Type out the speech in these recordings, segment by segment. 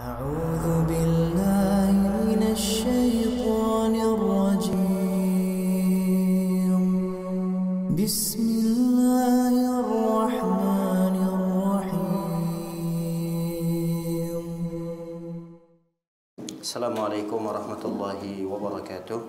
أعوذ بالله من الشيطان الرجيم بسم الله الرحمن الرحيم السلام عليكم ورحمة الله وبركاته.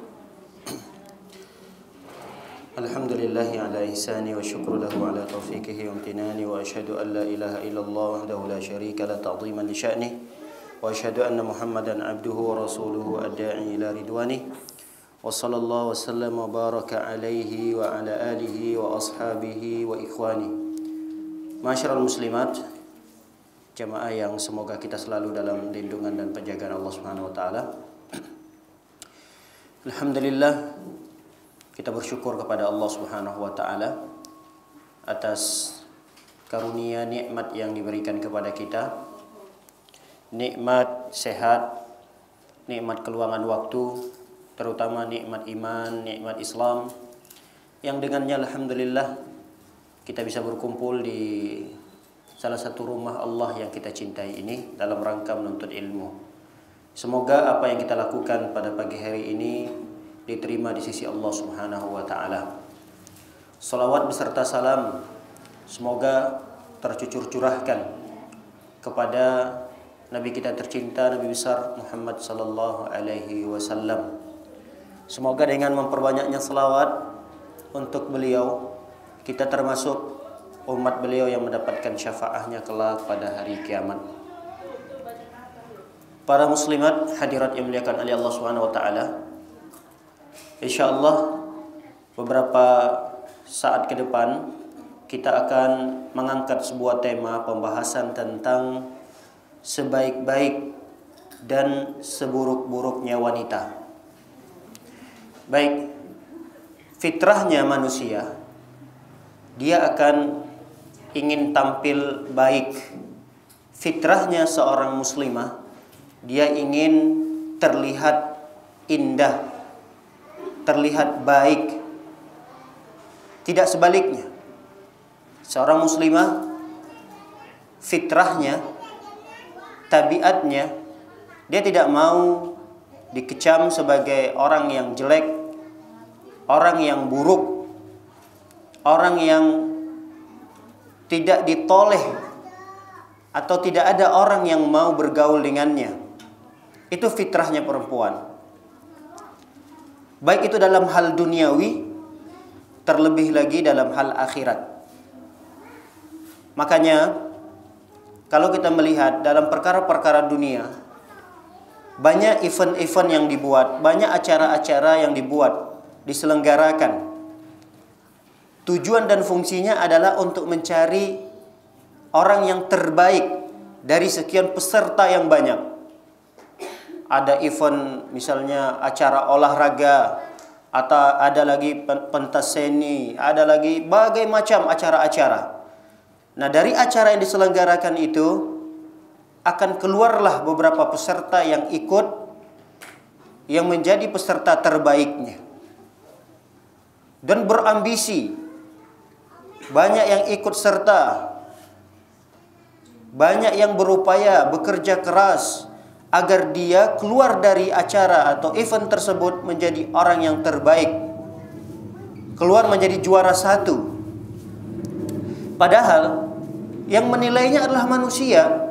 الحمد لله على إحسانه والشكر له على توفيقه وامتنانه وأشهد أن لا إله إلا الله وحده لا شريك له تعظيما لشأنه وأشهد أن محمدا عبده ورسوله الداعي إلى رضوانه وصلى الله وسلم وبارك عليه وعلى آله وأصحابه وإخوانه. Ma'asyiral muslimat, jamaah yang semoga kita selalu dalam lindungan dan penjagaan Allah Subhanahu wa taala. Alhamdulillah, kita bersyukur kepada Allah Subhanahu wa taala atas karunia nikmat yang diberikan kepada kita. Nikmat sehat, nikmat keluangan waktu, terutama nikmat iman, nikmat Islam, yang dengannya alhamdulillah kita bisa berkumpul di salah satu rumah Allah yang kita cintai ini dalam rangka menuntut ilmu. Semoga apa yang kita lakukan pada pagi hari ini diterima di sisi Allah Subhanahu wa taala. Salawat beserta salam semoga tercucur curahkan kepada Nabi kita tercinta, Nabi besar Muhammad sallallahu alaihi wasallam. Semoga dengan memperbanyaknya salawat untuk beliau, kita termasuk umat beliau yang mendapatkan syafaatnya kelak pada hari kiamat. Para muslimat hadirat yang dimuliakan oleh Allah Subhanahu wa taala, insyaallah beberapa saat ke depan kita akan mengangkat sebuah tema pembahasan tentang sebaik-baik dan seburuk-buruknya wanita. Baik, fitrahnya manusia, dia akan ingin tampil baik. Fitrahnya seorang muslimah, dia ingin terlihat indah, terlihat baik. Tidak sebaliknya. Seorang muslimah, fitrahnya, tabiatnya, dia tidak mau dikecam sebagai orang yang jelek, orang yang buruk, orang yang tidak ditoleh, atau tidak ada orang yang mau bergaul dengannya. Itu fitrahnya perempuan. Baik itu dalam hal duniawi, terlebih lagi dalam hal akhirat. Makanya kalau kita melihat dalam perkara-perkara dunia, banyak event-event yang dibuat, banyak acara-acara yang dibuat, diselenggarakan. Tujuan dan fungsinya adalah untuk mencari orang yang terbaik dari sekian peserta yang banyak. Ada event misalnya acara olahraga, atau ada lagi pentas seni, ada lagi berbagai macam acara-acara. Nah, dari acara yang diselenggarakan itu akan keluarlah beberapa peserta yang ikut, yang menjadi peserta terbaiknya dan berambisi. Banyak yang ikut serta, banyak yang berupaya bekerja keras agar dia keluar dari acara atau event tersebut menjadi orang yang terbaik, keluar menjadi juara satu. Padahal yang menilainya adalah manusia.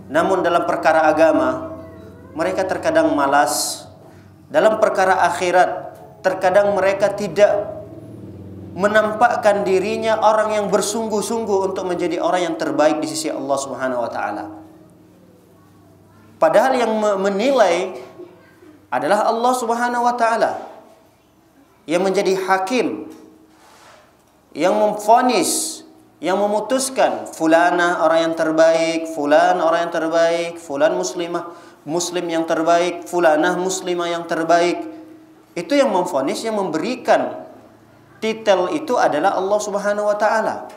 Namun dalam perkara agama, mereka terkadang malas. Dalam perkara akhirat, terkadang mereka tidak menampakkan dirinya orang yang bersungguh-sungguh untuk menjadi orang yang terbaik di sisi Allah Subhanahu wa taala. Padahal yang menilai adalah Allah Subhanahu wa taala, yang menjadi hakim, yang memvonis, yang memutuskan fulana orang yang terbaik, fulan orang yang terbaik, fulan muslimah muslim yang terbaik, fulanah muslimah yang terbaik. Itu yang memvonis, yang memberikan titel itu adalah Allah Subhanahu wa taala.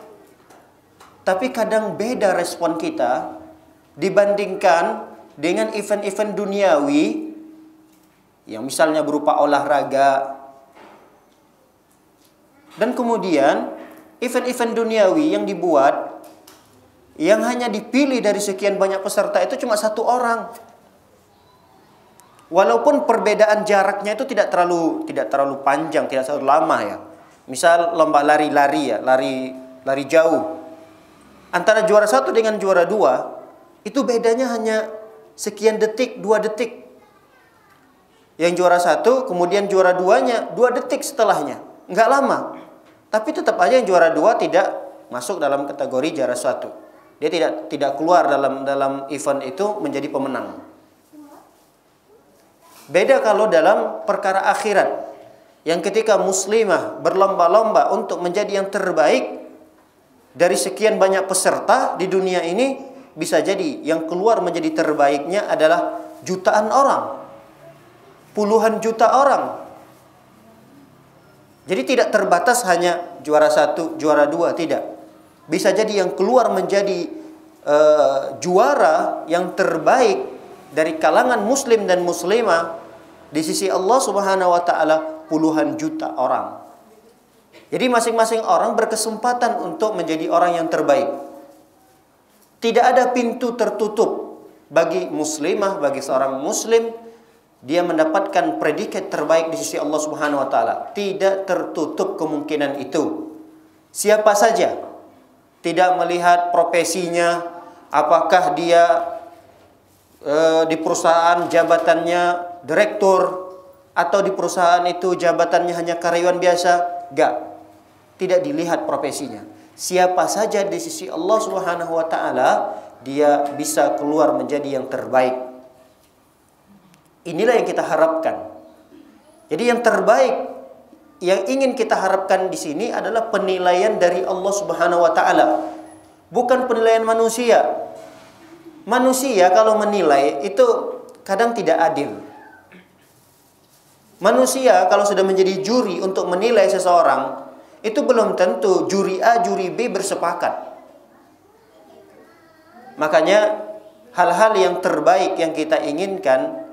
Tapi kadang beda respon kita dibandingkan dengan event-event duniawi yang misalnya berupa olahraga. Dan kemudian event-event duniawi yang dibuat yang hanya dipilih dari sekian banyak peserta itu cuma 1 orang. Walaupun perbedaan jaraknya itu tidak terlalu panjang, tidak terlalu lama ya. Misal lomba lari-lari ya, lari jauh. Antara juara 1 dengan juara 2 itu bedanya hanya sekian detik, 2 detik. Yang juara 1 kemudian juara 2-nya 2 detik setelahnya. Enggak lama. Tapi tetap aja yang juara 2 tidak masuk dalam kategori juara 1. Dia tidak keluar dalam event itu menjadi pemenang. Beda kalau dalam perkara akhirat, yang ketika muslimah berlomba-lomba untuk menjadi yang terbaik dari sekian banyak peserta di dunia ini, bisa jadi yang keluar menjadi terbaiknya adalah jutaan orang, puluhan juta orang. Jadi tidak terbatas hanya juara 1, juara 2, tidak. Bisa jadi yang keluar menjadi juara yang terbaik dari kalangan muslim dan muslimah di sisi Allah Subhanahu wa taala puluhan juta orang. Jadi masing-masing orang berkesempatan untuk menjadi orang yang terbaik. Tidak ada pintu tertutup bagi muslimah, bagi seorang muslim dia mendapatkan predikat terbaik di sisi Allah Subhanahu wa taala. Tidak tertutup kemungkinan itu. Siapa saja, tidak melihat profesinya, apakah dia di perusahaan jabatannya direktur atau di perusahaan itu jabatannya hanya karyawan biasa, enggak. Tidak dilihat profesinya. Siapa saja di sisi Allah Subhanahu wa taala dia bisa keluar menjadi yang terbaik. Inilah yang kita harapkan. Jadi yang terbaik yang ingin kita harapkan di sini adalah penilaian dari Allah Subhanahu wa taala, bukan penilaian manusia. Manusia kalau menilai itu kadang tidak adil. Manusia kalau sudah menjadi juri untuk menilai seseorang, itu belum tentu juri A, juri B bersepakat. Makanya hal-hal yang terbaik yang kita inginkan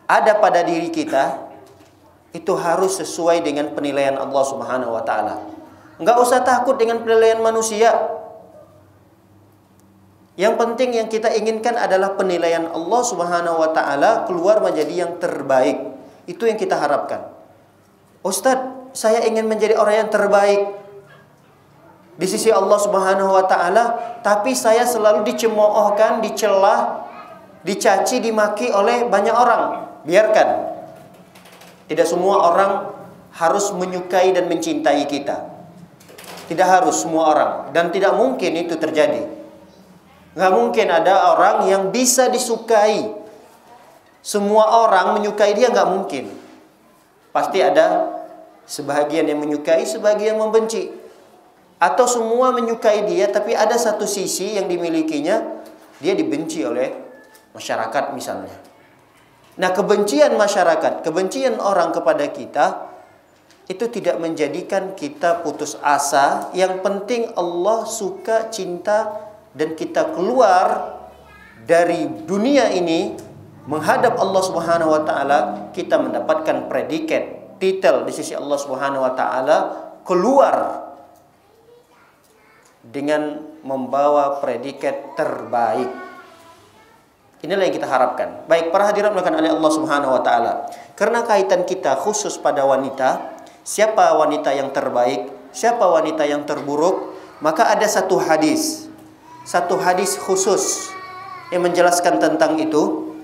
ada pada diri kita, itu harus sesuai dengan penilaian Allah Subhanahu wa taala. Enggak usah takut dengan penilaian manusia. Yang penting yang kita inginkan adalah penilaian Allah Subhanahu wa taala keluar menjadi yang terbaik. Itu yang kita harapkan. Ustadz, saya ingin menjadi orang yang terbaik di sisi Allah Subhanahu wa taala, tapi saya selalu dicemoohkan, dicela, dicaci, dimaki oleh banyak orang. Biarkan. Tidak semua orang harus menyukai dan mencintai kita. Tidak harus semua orang, dan tidak mungkin itu terjadi. Nggak mungkin ada orang yang bisa disukai. Semua orang menyukai dia, nggak mungkin. Pasti ada sebahagian yang menyukai, sebagian yang membenci. Atau semua menyukai dia, tapi ada satu sisi yang dimilikinya dia dibenci oleh masyarakat misalnya. Nah, kebencian masyarakat, kebencian orang kepada kita itu tidak menjadikan kita putus asa. Yang penting Allah suka, cinta, dan kita keluar dari dunia ini menghadap Allah Subhanahu wa taala, kita mendapatkan predikat, titel di sisi Allah Subhanahu wa taala, keluar dengan membawa predikat terbaik. Inilah yang kita harapkan. Baik, para hadirin melakukan oleh Allah Subhanahu wa taala. Karena kaitan kita khusus pada wanita, siapa wanita yang terbaik, siapa wanita yang terburuk, maka ada satu hadis khusus yang menjelaskan tentang itu.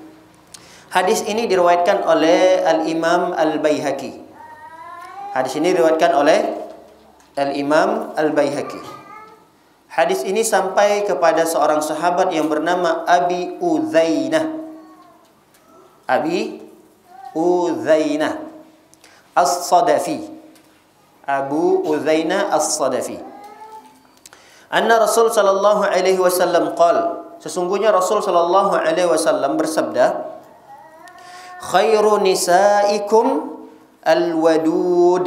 Hadis ini diriwayatkan oleh Al-Imam Al-Baihaqi. Hadis ini diriwayatkan oleh Al-Imam Al-Baihaqi. Hadis ini sampai kepada seorang sahabat yang bernama Abi Udzainah. Abi Udzainah As-Sadafi. Abu Udzainah As-Sadafi. Anna Rasul sallallahu alaihi wasallam qala, sesungguhnya Rasul sallallahu alaihi wasallam bersabda, khairu nisaikum al-wadud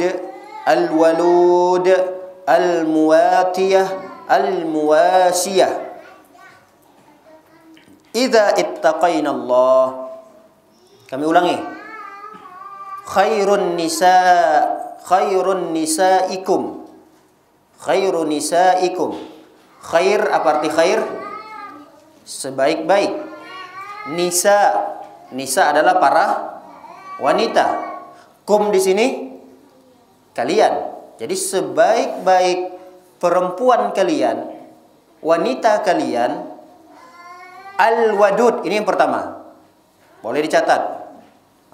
al-walud al-muwatiyah al-muwasiyah idza ittaqaina Allah. Kami ulangi. Khairun nisaikum. Khair apa arti khair? sebaik-baik. Nisa, nisa adalah para wanita. Kum di sini kalian. Jadi sebaik-baik perempuan kalian, wanita kalian, al-wadud, ini yang pertama. Boleh dicatat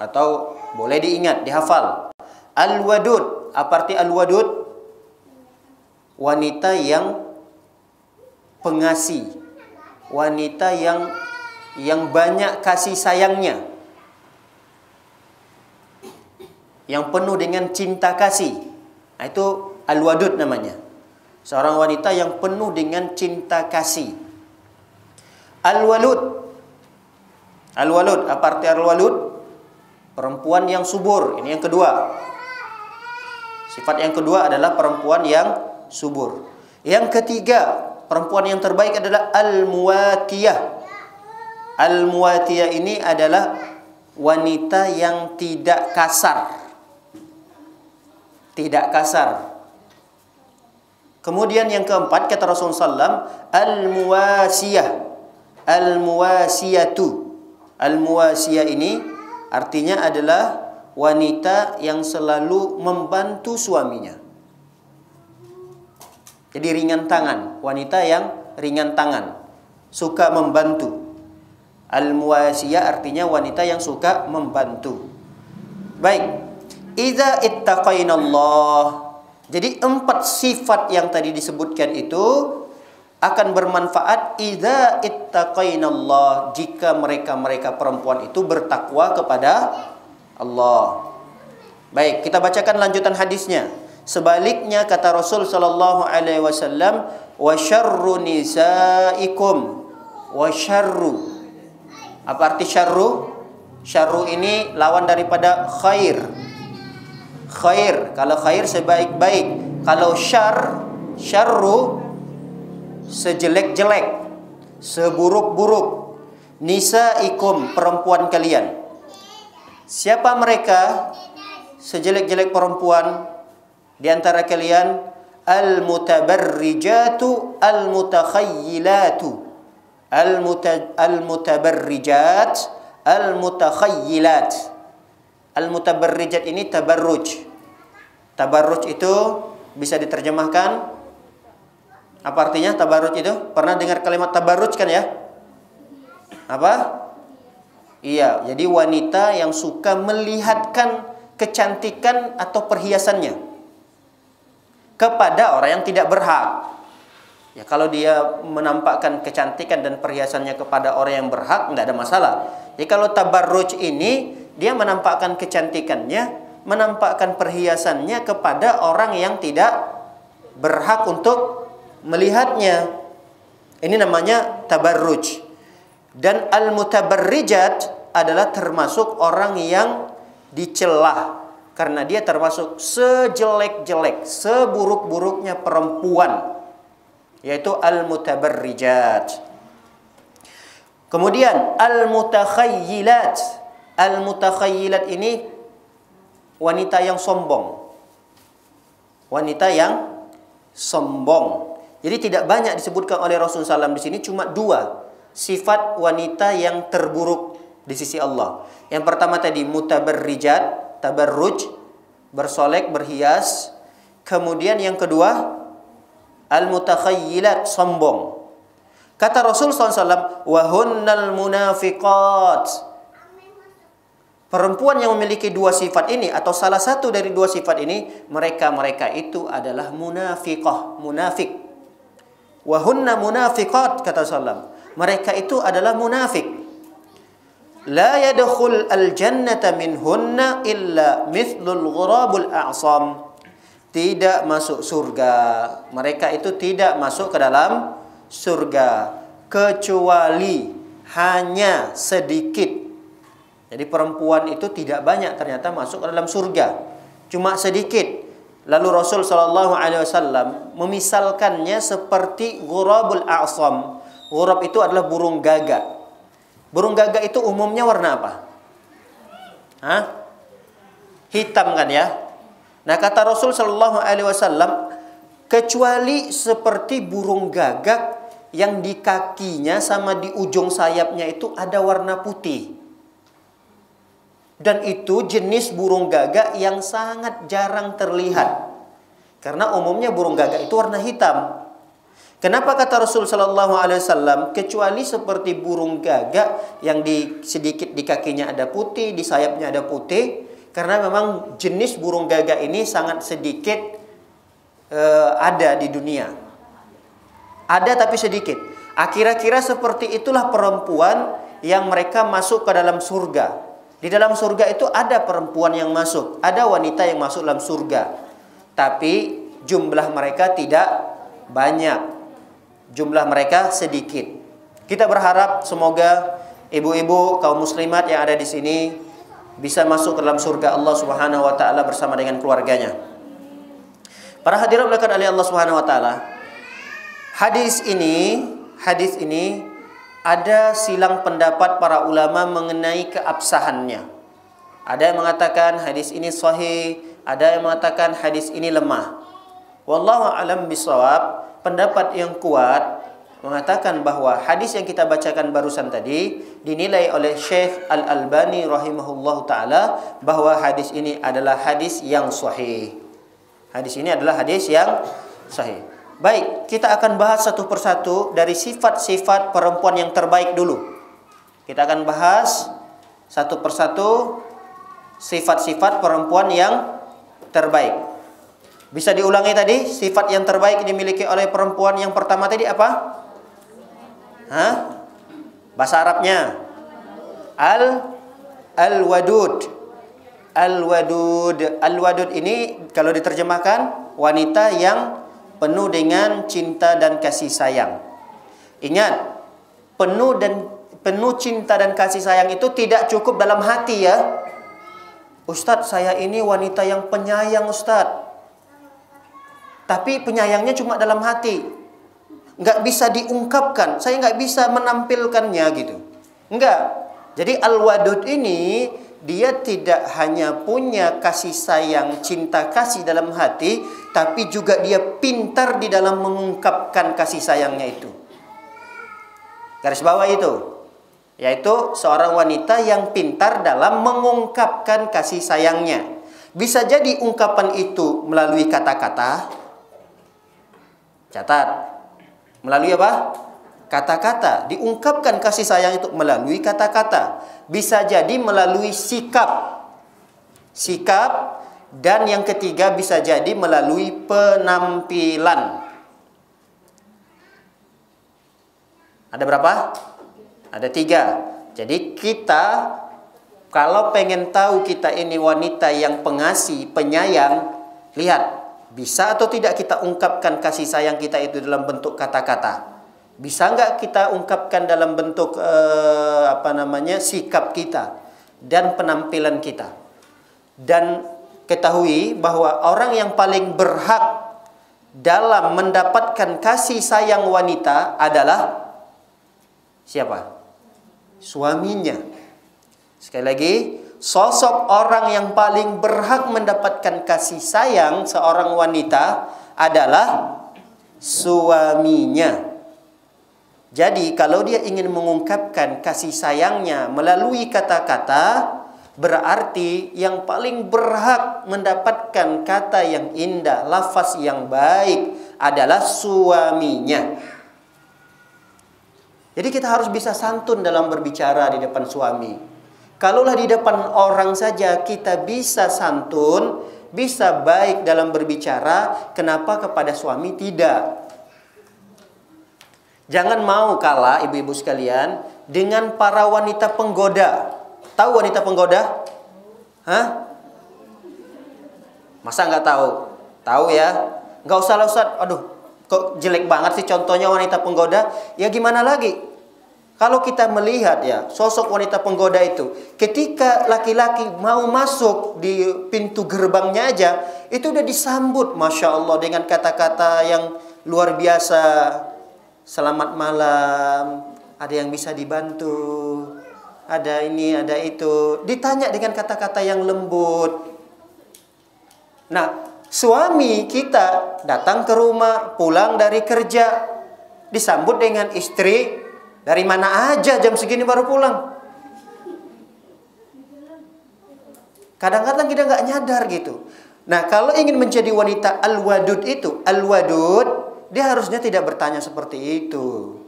atau boleh diingat, dihafal. Al-wadud, apa arti al-wadud? Wanita yang pengasih, wanita yang banyak kasih sayangnya, yang penuh dengan cinta kasih. Nah, itu al-wadud namanya. Seorang wanita yang penuh dengan cinta kasih. Al-walud. Al-walud, apa arti al-walud? Perempuan yang subur. Ini yang kedua. Sifat yang kedua adalah perempuan yang subur. Yang ketiga, perempuan yang terbaik adalah al-muwatiyah. Al-muwatiyah ini adalah wanita yang tidak kasar. Tidak kasar. Kemudian yang keempat, kata Rasulullah SAW, al-muwasiyah. Al-muwasiyatu. Al-muwasiyah ini artinya adalah wanita yang selalu membantu suaminya. Jadi ringan tangan. Wanita yang ringan tangan. Suka membantu. Al-muwasiyah artinya wanita yang suka membantu. Baik. Idza ittaqainallah. Jadi 4 sifat yang tadi disebutkan itu akan bermanfaat idza ittaqainallah, jika mereka perempuan itu bertakwa kepada Allah. Baik, kita bacakan lanjutan hadisnya. Sebaliknya kata Rasul sallallahu alaihi wasallam, wa syarru nisaikum. Wa syarru. Apa arti syarru? Syarru ini lawan daripada khair. Khair, kalau khair sebaik-baik. Kalau syarru sejelek-jelek, seburuk-buruk. Nisaikum, perempuan kalian. Siapa mereka? Sejelek-jelek perempuan di antara kalian? Al-mutabarrijatu al-mutakhayyilatu. Al-mutabarrijat al-mutakhayyilat. Al-mutabarrijat ini tabarruj. Tabarruj itu bisa diterjemahkan, apa artinya tabarruj itu? Pernah dengar kalimat tabarruj kan ya? Apa? Iya, jadi wanita yang suka melihatkan kecantikan atau perhiasannya kepada orang yang tidak berhak. Ya, kalau dia menampakkan kecantikan dan perhiasannya kepada orang yang berhak, tidak ada masalah. Jadi kalau tabarruj ini, dia menampakkan kecantikannya, menampakkan perhiasannya kepada orang yang tidak berhak untuk melihatnya. Ini namanya tabarruj. Dan al-mutabarrijat adalah termasuk orang yang dicela, karena dia termasuk sejelek-jelek, seburuk-buruknya perempuan, yaitu al-mutabarrijat. Kemudian al-mutakhayyilat. Al-mutakhayyilat ini wanita yang sombong. Wanita yang sombong. Jadi tidak banyak disebutkan oleh Rasulullah SAW di sini, cuma 2 sifat wanita yang terburuk di sisi Allah. Yang pertama tadi mutabarrijat, tabarruj, bersolek, berhias. Kemudian yang kedua al-mutakhayyilat, sombong. Kata Rasul SAW, wahunnal munafiqat. Perempuan yang memiliki 2 sifat ini atau salah satu dari 2 sifat ini, mereka itu adalah munafiqah, munafik. Wahunna munafiqat, kata Rasulullah. Mereka itu adalah munafik. La yadkhul al-jannata minhunna illa mithlul ghurabul a'sam. Tidak masuk surga. Mereka itu tidak masuk ke dalam surga kecuali hanya sedikit. Jadi perempuan itu tidak banyak ternyata masuk ke dalam surga, cuma sedikit. Lalu Rasul SAW memisalkannya seperti ghurabul a'sam. Ghurab itu adalah burung gagak. Burung gagak itu umumnya warna apa? Hitam kan ya? Nah, kata Rasul SAW, kecuali seperti burung gagak yang di kakinya sama di ujung sayapnya itu ada warna putih. Dan itu jenis burung gagak yang sangat jarang terlihat. Karena umumnya burung gagak itu warna hitam. Kenapa kata Rasul sallallahu alaihi wasallam kecuali seperti burung gagak yang sedikit di kakinya ada putih, di sayapnya ada putih? Karena memang jenis burung gagak ini sangat sedikit ada di dunia. Ada tapi sedikit. Kira-kira seperti itulah perempuan yang mereka masuk ke dalam surga. Di dalam surga itu ada perempuan yang masuk, ada wanita yang masuk dalam surga. Tapi jumlah mereka tidak banyak. Jumlah mereka sedikit. Kita berharap semoga ibu-ibu kaum muslimat yang ada di sini bisa masuk ke dalam surga Allah Subhanahu wa taala bersama dengan keluarganya. Para hadirin dimuliakan oleh Allah Subhanahu wa taala. Hadis ini ada silang pendapat para ulama mengenai keabsahannya. Ada yang mengatakan hadis ini sahih, ada yang mengatakan hadis ini lemah. Wallahu a'lam bishawab. Pendapat yang kuat mengatakan bahwa hadis yang kita bacakan barusan tadi dinilai oleh Syekh Al-Albani rahimahullahu taala bahwa hadis ini adalah hadis yang sahih. Hadis ini adalah hadis yang sahih. Baik, kita akan bahas satu persatu dari sifat-sifat perempuan yang terbaik dulu. Kita akan bahas satu persatu sifat-sifat perempuan yang terbaik. Bisa diulangi tadi, sifat yang terbaik dimiliki oleh perempuan yang pertama tadi apa? Bahasa Arabnya Al-Wadud. Al-Wadud. Al-Wadud ini kalau diterjemahkan wanita yang penuh dengan cinta dan kasih sayang. Ingat, penuh cinta dan kasih sayang itu tidak cukup dalam hati ya. Ustadz, saya ini wanita yang penyayang Ustadz. Tapi penyayangnya cuma dalam hati. Nggak bisa diungkapkan. Saya nggak bisa menampilkannya gitu. Nggak. Jadi Al-Wadud ini dia tidak hanya punya kasih sayang, cinta kasih dalam hati, tapi juga dia pintar di dalam mengungkapkan kasih sayangnya itu. Garis bawah itu, yaitu seorang wanita yang pintar dalam mengungkapkan kasih sayangnya. Bisa jadi ungkapan itu melalui kata-kata. Catat. Melalui apa? Kata-kata. Diungkapkan kasih sayang itu melalui kata-kata. Bisa jadi melalui sikap. Sikap. Dan yang ketiga bisa jadi melalui penampilan. Ada berapa? Ada 3. Jadi kita kalau pengen tahu kita ini wanita yang pengasih, penyayang, lihat. Bisa atau tidak kita ungkapkan kasih sayang kita itu dalam bentuk kata-kata. Bisa nggak kita ungkapkan dalam bentuk sikap kita dan penampilan kita. Dan ketahui bahwa orang yang paling berhak dalam mendapatkan kasih sayang wanita adalah siapa? Suaminya. Sekali lagi, sosok orang yang paling berhak mendapatkan kasih sayang seorang wanita adalah suaminya. Jadi kalau dia ingin mengungkapkan kasih sayangnya melalui kata-kata, berarti yang paling berhak mendapatkan kata yang indah, lafaz yang baik adalah suaminya. Jadi kita harus bisa santun dalam berbicara di depan suami. Kalaulah di depan orang saja kita bisa santun, bisa baik dalam berbicara, kenapa kepada suami tidak? Jangan mau kalah ibu-ibu sekalian dengan para wanita penggoda. Tahu wanita penggoda? Masa nggak tahu? Tahu ya? Nggak usah lah Ustaz. Aduh, kok jelek banget sih contohnya wanita penggoda. Ya gimana lagi? Kalau kita melihat ya sosok wanita penggoda itu, ketika laki-laki mau masuk di pintu gerbangnya aja, itu udah disambut, Masya Allah, dengan kata-kata yang luar biasa. Selamat malam, ada yang bisa dibantu, ada ini, ada itu. Ditanya dengan kata-kata yang lembut. Nah, suami kita datang ke rumah, pulang dari kerja, disambut dengan istri, dari mana aja jam segini baru pulang. Kadang-kadang kita nggak nyadar gitu. Nah, kalau ingin menjadi wanita al-wadud itu, al-wadud, dia harusnya tidak bertanya seperti itu.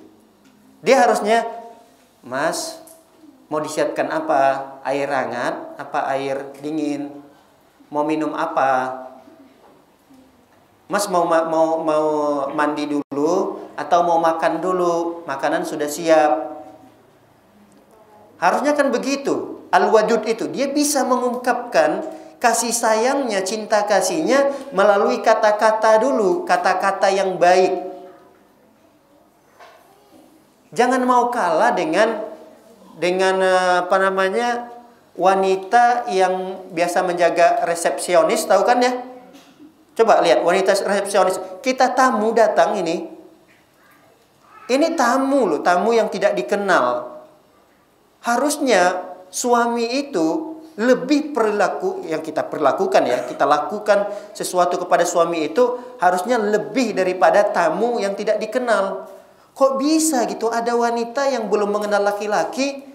Dia harusnya, Mas, mau disiapkan apa? Air hangat, apa air dingin? Mau minum apa? Mas mau mandi dulu atau mau makan dulu? Makanan sudah siap. Harusnya kan begitu. Al-wadud itu dia bisa mengungkapkan kasih sayangnya, cinta kasihnya melalui kata-kata dulu, kata-kata yang baik. Jangan mau kalah dengan wanita yang biasa menjaga resepsionis, tahu kan ya? Coba lihat wanita resepsionis. Kita tamu datang ini. Ini tamu loh, tamu yang tidak dikenal. Harusnya suami itu lebih perilaku yang kita perlakukan ya. Kita lakukan sesuatu kepada suami itu harusnya lebih daripada tamu yang tidak dikenal. Kok bisa gitu ada wanita yang belum mengenal laki-laki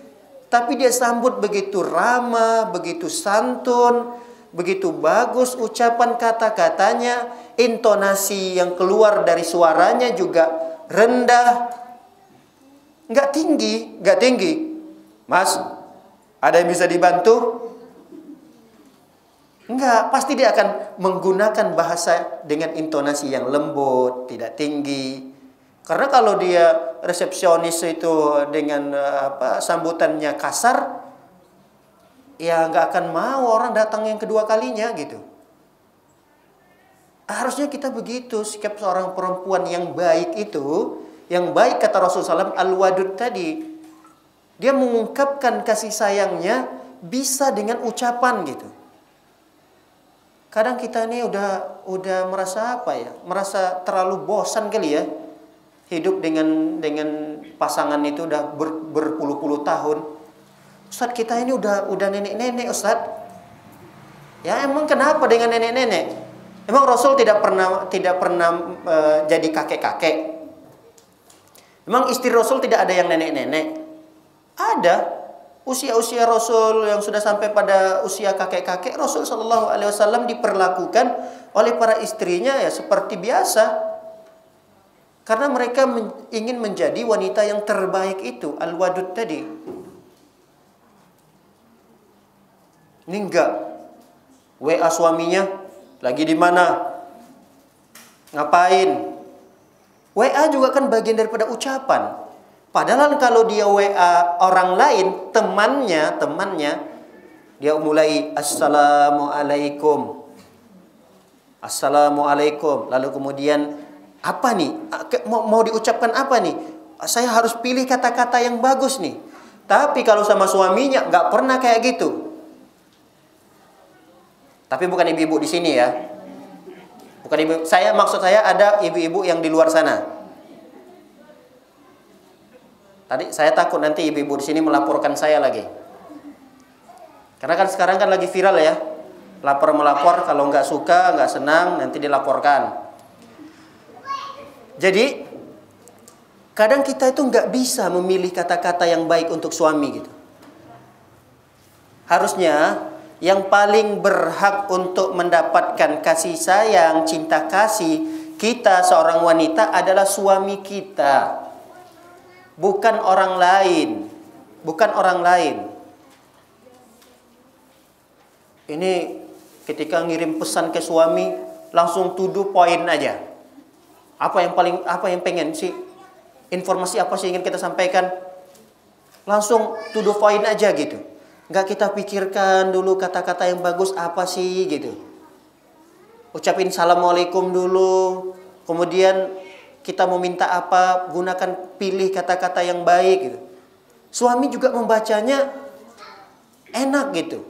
tapi dia sambut begitu ramah, begitu santun, begitu bagus ucapan kata-katanya, intonasi yang keluar dari suaranya juga rendah. Nggak tinggi. Mas, ada yang bisa dibantu? Enggak, pasti dia akan menggunakan bahasa dengan intonasi yang lembut, tidak tinggi. Karena kalau dia resepsionis itu dengan sambutannya kasar, ya nggak akan mau orang datang yang kedua kalinya gitu. Harusnya kita begitu sikap seorang perempuan yang baik itu, yang baik kata Rasulullah SAW, al-wadud tadi. Dia mengungkapkan kasih sayangnya bisa dengan ucapan gitu. Kadang kita ini udah merasa apa ya? Merasa terlalu bosan kali ya. Hidup dengan pasangan itu udah berpuluh-puluh tahun. Ustaz, kita ini udah nenek-nenek, Ustaz. Ya emang kenapa dengan nenek-nenek? Emang Rasul tidak pernah jadi kakek-kakek? Emang istri Rasul tidak ada yang nenek-nenek? Ada. Usia-usia Rasul yang sudah sampai pada usia kakek-kakek, Rasul Shallallahu Alaihi Wasallam diperlakukan oleh para istrinya ya seperti biasa. Karena mereka ingin menjadi wanita yang terbaik itu, al-wadud tadi. Ini enggak. WA suaminya, lagi di mana? Ngapain? WA juga kan bagian daripada ucapan. Padahal kalau dia WA orang lain, temannya, dia mulai Assalamualaikum. Assalamualaikum. Lalu kemudian apa nih? Mau diucapkan apa nih? Saya harus pilih kata-kata yang bagus nih. Tapi kalau sama suaminya nggak pernah kayak gitu. Tapi bukan ibu-ibu di sini ya. Bukan ibu. Maksud saya ada ibu-ibu yang di luar sana. Tadi saya takut nanti ibu-ibu di sini melaporkan saya lagi. Karena kan sekarang kan lagi viral ya. Lapor-melapor, kalau nggak suka, nggak senang, nanti dilaporkan. Jadi, kadang kita itu nggak bisa memilih kata-kata yang baik untuk suami gitu. Harusnya, yang paling berhak untuk mendapatkan kasih sayang, cinta kasih kita seorang wanita adalah suami kita. Bukan orang lain. Bukan orang lain. Ini ketika ngirim pesan ke suami, langsung tuduh poin aja. Apa yang pengen sih? Informasi apa sih ingin kita sampaikan? Langsung tuduh poin aja gitu. Nggak kita pikirkan dulu kata-kata yang bagus apa sih gitu. Ucapin Assalamualaikum dulu. Kemudian kita mau minta apa, gunakan pilih kata-kata yang baik gitu. Suami juga membacanya enak gitu.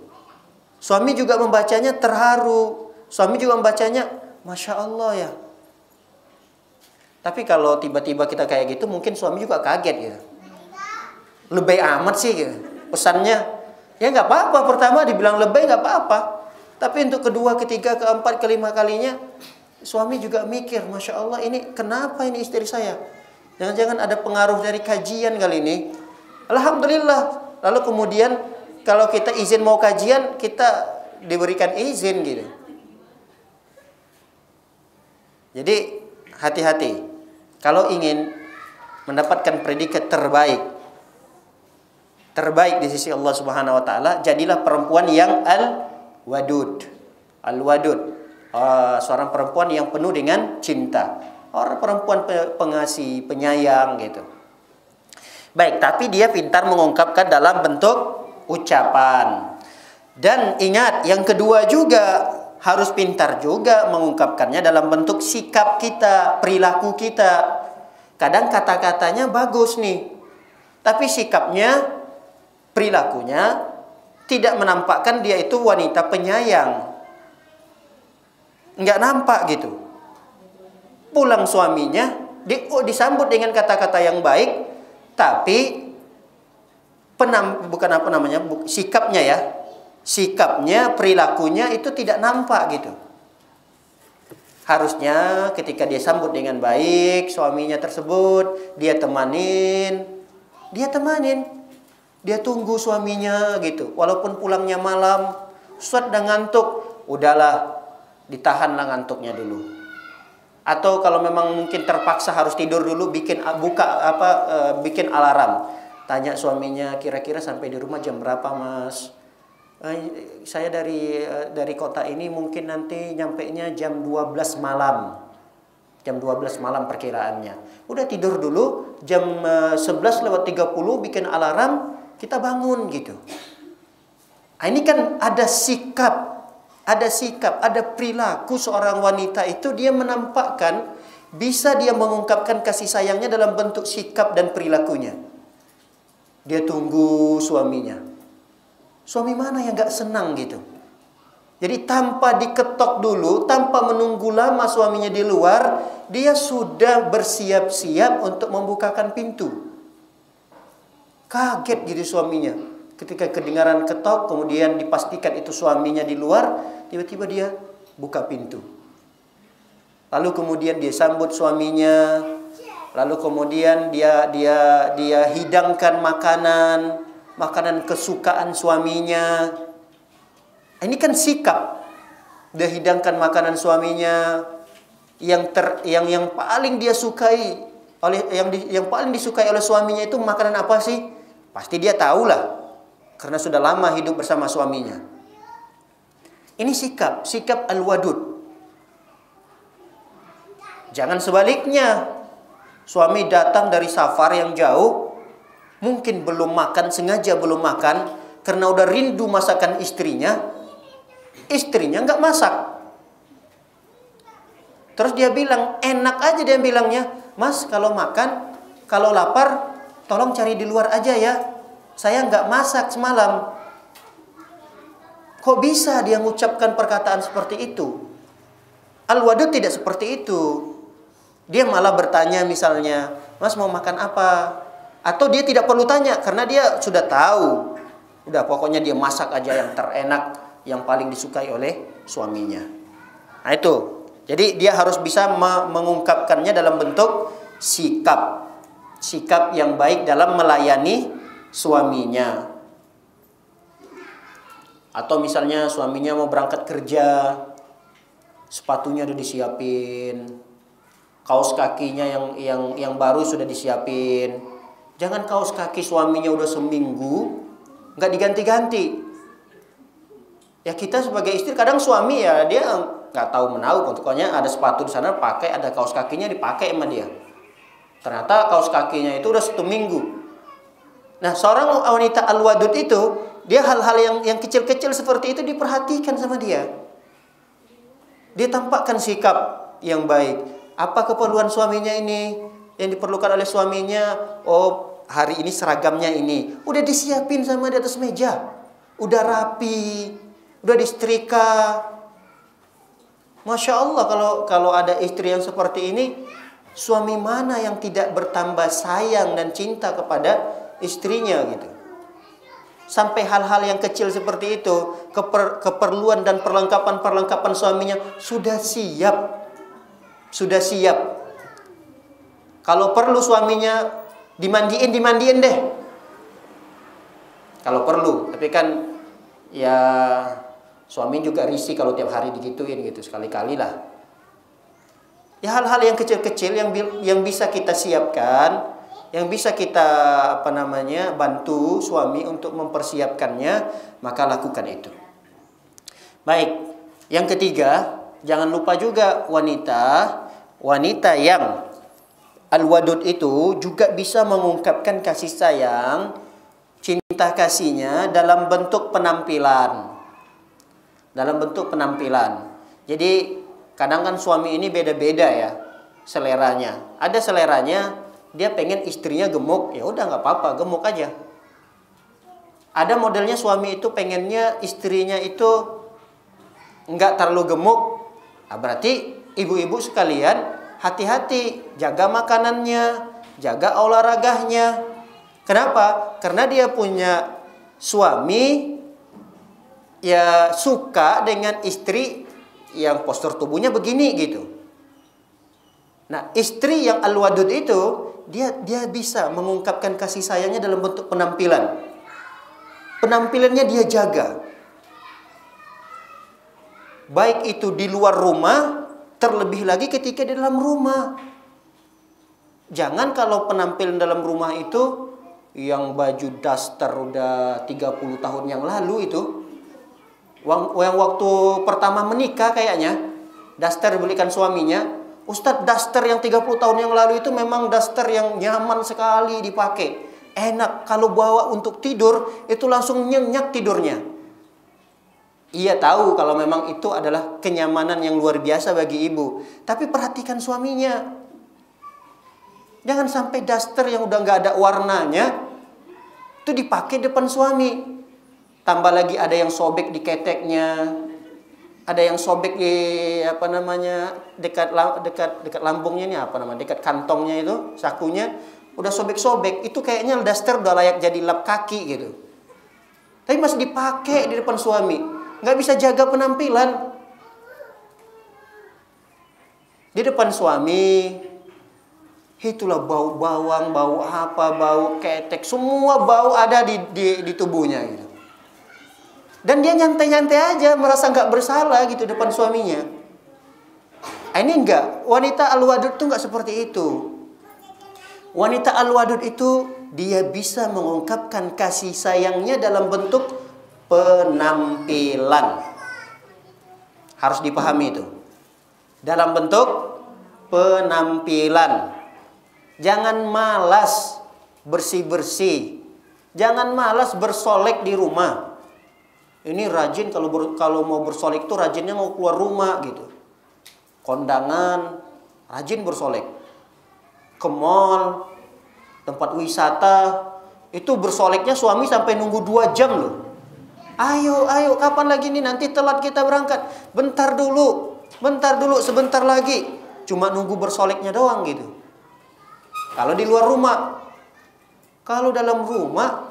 Suami juga membacanya terharu. Suami juga membacanya Masya Allah ya. Tapi kalau tiba-tiba kita kayak gitu, mungkin suami juga kaget gitu. Lebay amat sih gitu. Pesannya, ya nggak apa-apa. Pertama dibilang lebay nggak apa-apa. Tapi untuk kedua, ketiga, keempat, kelima kalinya, suami juga mikir, Masya Allah ini kenapa ini istri saya? Jangan-jangan ada pengaruh dari kajian kali ini. Alhamdulillah. Lalu kemudian kalau kita izin mau kajian, kita diberikan izin gitu. Jadi hati-hati. Kalau ingin mendapatkan predikat terbaik di sisi Allah Subhanahu wa taala, jadilah perempuan yang al-wadud. Al-wadud. Seorang perempuan yang penuh dengan cinta. Orang perempuan pengasih, penyayang gitu. Baik, tapi dia pintar mengungkapkan dalam bentuk ucapan. Dan ingat, yang kedua juga harus pintar juga mengungkapkannya dalam bentuk sikap kita, perilaku kita. Kadang kata-katanya bagus nih, tapi sikapnya, perilakunya tidak menampakkan dia itu wanita penyayang. Nggak nampak gitu. Pulang suaminya disambut dengan kata-kata yang baik, tapi sikapnya ya, sikapnya, perilakunya itu tidak nampak gitu. Harusnya ketika dia sambut dengan baik suaminya tersebut, dia tunggu suaminya gitu. Walaupun pulangnya malam, sudah ngantuk, udahlah, ditahanlah ngantuknya dulu. Atau kalau memang mungkin terpaksa harus tidur dulu, bikin alarm. Tanya suaminya, kira-kira sampai di rumah jam berapa, Mas? Saya dari kota ini mungkin nanti nyampenya jam 12 malam. Jam 12 malam perkiraannya. Udah tidur dulu, jam 11:30 bikin alarm, kita bangun gitu. Ini kan ada sikap, ada perilaku seorang wanita itu, dia menampakkan, bisa dia mengungkapkan kasih sayangnya dalam bentuk sikap dan perilakunya. Dia tunggu suaminya. Suami mana yang gak senang gitu? Jadi tanpa diketok dulu, tanpa menunggu lama suaminya di luar, dia sudah bersiap-siap untuk membukakan pintu. Kaget gitu suaminya. Ketika kedengaran ketok, kemudian dipastikan itu suaminya di luar, tiba-tiba dia buka pintu. Lalu kemudian dia sambut suaminya, lalu kemudian dia hidangkan makanan kesukaan suaminya. Ini kan sikap. Dia hidangkan makanan suaminya yang paling dia sukai yang paling disukai oleh suaminya itu makanan apa sih? Pasti dia tahulah. Karena sudah lama hidup bersama suaminya. Ini sikap al-wadud. Jangan sebaliknya. Suami datang dari safar yang jauh, mungkin sengaja belum makan, karena udah rindu masakan istrinya nggak masak. Terus dia bilang, enak aja dia bilangnya, Mas kalau makan, kalau lapar, tolong cari di luar aja ya. Saya nggak masak semalam. Kok bisa dia mengucapkan perkataan seperti itu? Al-wadud tidak seperti itu. Dia malah bertanya misalnya, Mas mau makan apa? Atau dia tidak perlu tanya, karena dia sudah tahu. Udah pokoknya dia masak aja yang terenak, yang paling disukai oleh suaminya. Nah itu. Jadi dia harus bisa mengungkapkannya dalam bentuk sikap. Sikap yang baik dalam melayani suaminya. Atau misalnya suaminya mau berangkat kerja, sepatunya udah disiapin, kaos kakinya yang baru sudah disiapin. Jangan kaos kaki suaminya udah seminggu nggak diganti-ganti. Ya kita sebagai istri kadang suami ya dia nggak tahu menahu, pokoknya ada sepatu di sana pakai, ada kaos kakinya dipakai sama dia. Ternyata kaos kakinya itu udah 1 minggu. Nah, seorang wanita al-wadud itu, dia hal-hal yang kecil-kecil seperti itu diperhatikan sama dia. Dia tampakkan sikap yang baik. Apa keperluan suaminya ini? Yang diperlukan oleh suaminya, oh hari ini seragamnya ini. Udah disiapin sama di atas meja. Udah rapi, udah disetrika. Masya Allah kalau ada istri yang seperti ini, suami mana yang tidak bertambah sayang dan cinta kepada istrinya gitu. Sampai hal-hal yang kecil seperti itu, keperluan dan perlengkapan suaminya sudah siap. Kalau perlu suaminya dimandiin deh. Kalau perlu, tapi kan ya suami juga risih kalau tiap hari digituin gitu, sekali-kali lah. Ya hal-hal yang kecil-kecil yang bisa kita siapkan, yang bisa kita bantu suami untuk mempersiapkannya, maka lakukan itu. Baik, yang ketiga, jangan lupa juga wanita yang al-wadud itu juga bisa mengungkapkan kasih sayang, cinta kasihnya dalam bentuk penampilan. Dalam bentuk penampilan. Jadi kadang kan suami ini beda-beda ya seleranya. Ada seleranya dia pengen istrinya gemuk, ya udah nggak apa-apa, gemuk aja. Ada modelnya suami itu pengennya istrinya itu nggak terlalu gemuk. Nah, berarti ibu-ibu sekalian hati-hati, jaga makanannya, jaga olahraganya. Kenapa? Karena dia punya suami ya suka dengan istri yang postur tubuhnya begini gitu. Nah, istri yang al-wadud itu dia bisa mengungkapkan kasih sayangnya dalam bentuk penampilan. Penampilannya dia jaga. Baik itu di luar rumah, terlebih lagi ketika di dalam rumah. Jangan kalau penampilan dalam rumah itu yang baju daster udah 30 tahun yang lalu itu, yang waktu pertama menikah kayaknya, daster dibelikan suaminya. Ustadz, daster yang 30 tahun yang lalu itu memang daster yang nyaman sekali dipakai. Enak, kalau bawa untuk tidur itu langsung nyenyak tidurnya. Ia tahu kalau memang itu adalah kenyamanan yang luar biasa bagi ibu. Tapi perhatikan suaminya. Jangan sampai daster yang udah nggak ada warnanya itu dipakai depan suami. Tambah lagi ada yang sobek di keteknya, ada yang sobek di dekat lambungnya ini dekat kantongnya itu, sakunya udah sobek-sobek. Itu kayaknya daster udah layak jadi lap kaki gitu. Tapi masih dipakai di depan suami. Nggak bisa jaga penampilan di depan suami. Itulah bau bawang, bau apa, bau ketek, semua bau ada di tubuhnya gitu. Dan dia nyantai-nyantai aja, merasa nggak bersalah gitu depan suaminya. Ini enggak, wanita al-wadud itu nggak seperti itu. Wanita al-wadud itu dia bisa mengungkapkan kasih sayangnya dalam bentuk penampilan. Harus dipahami itu. Dalam bentuk penampilan. Jangan malas bersih-bersih. Jangan malas bersolek di rumah. Ini rajin kalau mau bersolek itu rajinnya mau keluar rumah gitu. Kondangan, rajin bersolek. Ke mall, tempat wisata, itu bersoleknya suami sampai nunggu 2 jam loh. Ayo, kapan lagi nih? Nanti telat kita berangkat. Bentar dulu, sebentar lagi. Cuma nunggu bersoleknya doang gitu. Kalau di luar rumah. Kalau dalam rumah,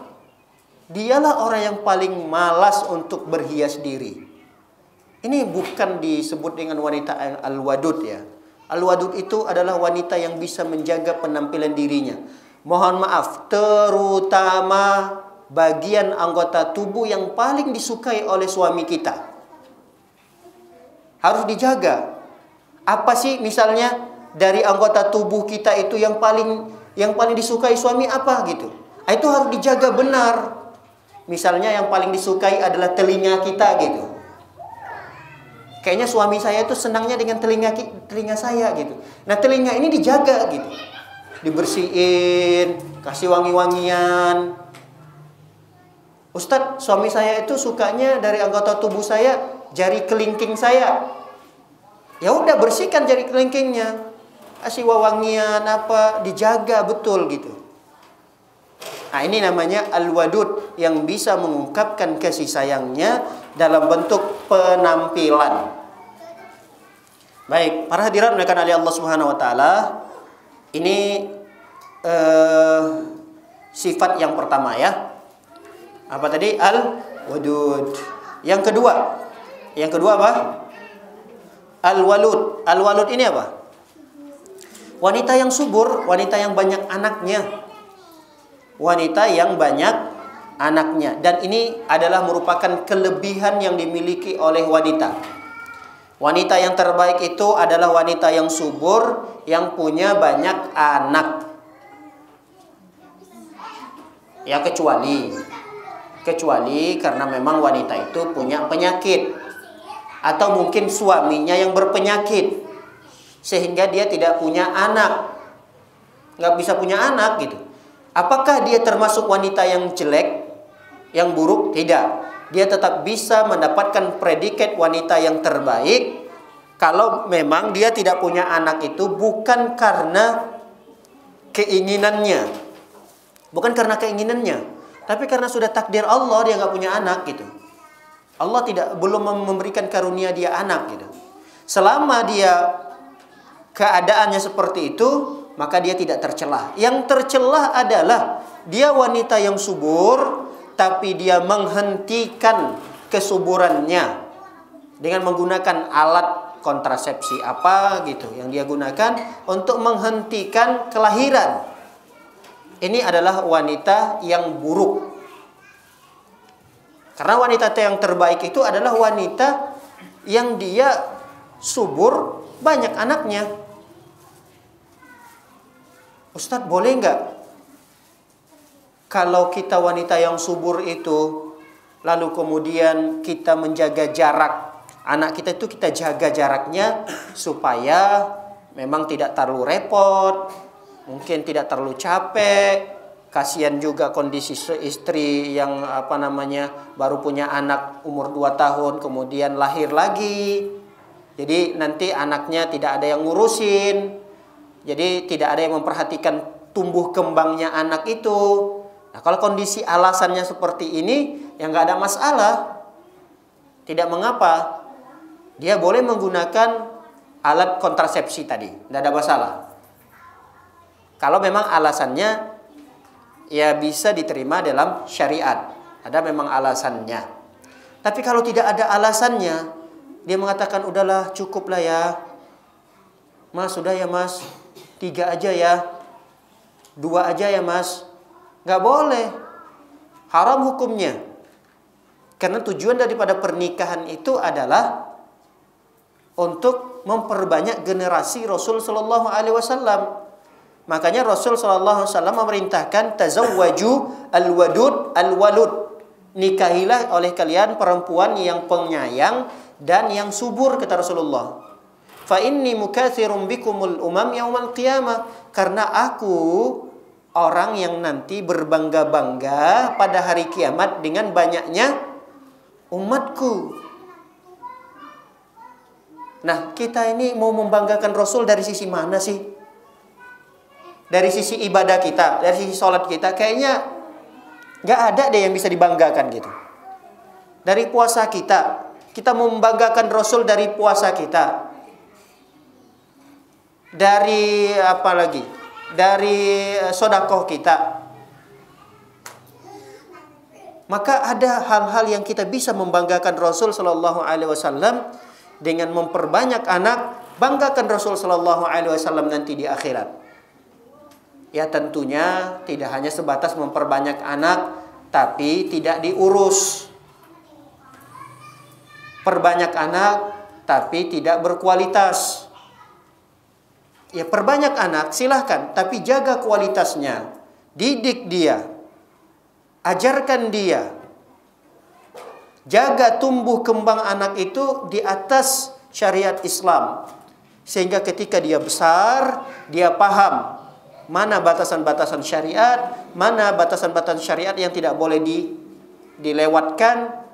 dialah orang yang paling malas untuk berhias diri. Ini bukan disebut dengan wanita al-wadud ya. Al-wadud itu adalah wanita yang bisa menjaga penampilan dirinya. Mohon maaf, terutama bagian anggota tubuh yang paling disukai oleh suami kita. Harus dijaga. Apa sih misalnya dari anggota tubuh kita itu yang paling disukai suami apa gitu? Itu harus dijaga benar. Misalnya yang paling disukai adalah telinga kita gitu. Kayaknya suami saya itu senangnya dengan telinga saya gitu. Nah, telinga ini dijaga gitu. Dibersihin, kasih wangi-wangian. Ustadz, suami saya itu sukanya dari anggota tubuh saya jari kelingking saya. Ya udah, bersihkan jari kelingkingnya. Kasih wangian apa, dijaga betul gitu. Nah, ini namanya al-wadud yang bisa mengungkapkan kasih sayangnya dalam bentuk penampilan. Baik, para hadirat dimuliakan oleh Allah Subhanahu wa taala. Ini sifat yang pertama ya. Apa tadi? Al-wadud. Yang kedua apa? Al-walud. Al-walud ini apa? Wanita yang subur, wanita yang banyak anaknya. Wanita yang banyak anaknya. Dan ini adalah merupakan kelebihan yang dimiliki oleh wanita. Wanita yang terbaik itu adalah wanita yang subur, yang punya banyak anak. Ya kecuali karena memang wanita itu punya penyakit, atau mungkin suaminya yang berpenyakit sehingga dia tidak punya anak, nggak bisa punya anak gitu. Apakah dia termasuk wanita yang jelek, yang buruk? Tidak. Dia tetap bisa mendapatkan predikat wanita yang terbaik kalau memang dia tidak punya anak itu bukan karena keinginannya, tapi karena sudah takdir Allah dia nggak punya anak gitu. Allah belum memberikan karunia dia anak gitu. Selama dia keadaannya seperti itu, maka dia tidak tercelah. Yang tercelah adalah dia wanita yang subur, tapi dia menghentikan kesuburannya dengan menggunakan alat kontrasepsi apa gitu yang dia gunakan untuk menghentikan kelahiran. Ini adalah wanita yang buruk. Karena wanita yang terbaik itu adalah wanita yang dia subur, banyak anaknya. Ustadz, boleh nggak kalau kita wanita yang subur itu, lalu kemudian kita menjaga jarak, anak kita itu kita jaga jaraknya supaya memang tidak terlalu repot, mungkin tidak terlalu capek. Kasihan juga kondisi istri yang baru punya anak umur 2 tahun kemudian lahir lagi. Jadi nanti anaknya tidak ada yang ngurusin. Jadi tidak ada yang memperhatikan tumbuh kembangnya anak itu. Nah, kalau kondisi alasannya seperti ini, ya nggak ada masalah. Tidak mengapa. Dia boleh menggunakan alat kontrasepsi tadi. Tidak ada masalah. Kalau memang alasannya ya bisa diterima dalam syariat. Ada memang alasannya. Tapi kalau tidak ada alasannya, dia mengatakan udahlah cukuplah ya. Mas, sudah ya mas. 3 aja ya. 2 aja ya mas. Nggak boleh. Haram hukumnya. Karena tujuan daripada pernikahan itu adalah untuk memperbanyak generasi Rasul Sallallahu Alaihi Wasallam. Makanya Rasul Sallallahu Alaihi Wasallam memerintahkan tazawwaju al-wadud al-walud. Nikahilah oleh kalian perempuan yang penyayang dan yang subur, kata Rasulullah. Fa inni mukatsirum bikumul umam yaumal qiyamah. Karena aku orang yang nanti berbangga-bangga pada hari kiamat dengan banyaknya umatku. Nah, kita ini mau membanggakan Rasul dari sisi mana sih? Dari sisi ibadah kita, dari sisi sholat kita, kayaknya nggak ada deh yang bisa dibanggakan gitu. Dari puasa kita mau membanggakan Rasul dari puasa kita. Dari apa lagi? Dari sedekah kita. Maka ada hal-hal yang kita bisa membanggakan Rasul Sallallahu Alaihi Wasallam dengan memperbanyak anak. Banggakan Rasul Sallallahu Alaihi Wasallam nanti di akhirat. Ya tentunya tidak hanya sebatas memperbanyak anak, tapi tidak diurus. Perbanyak anak, tapi tidak berkualitas. Ya perbanyak anak silahkan, tapi jaga kualitasnya. Didik dia. Ajarkan dia. Jaga tumbuh kembang anak itu di atas syariat Islam. Sehingga ketika dia besar, dia paham mana batasan-batasan syariat, mana batasan-batasan syariat yang tidak boleh dilewatkan,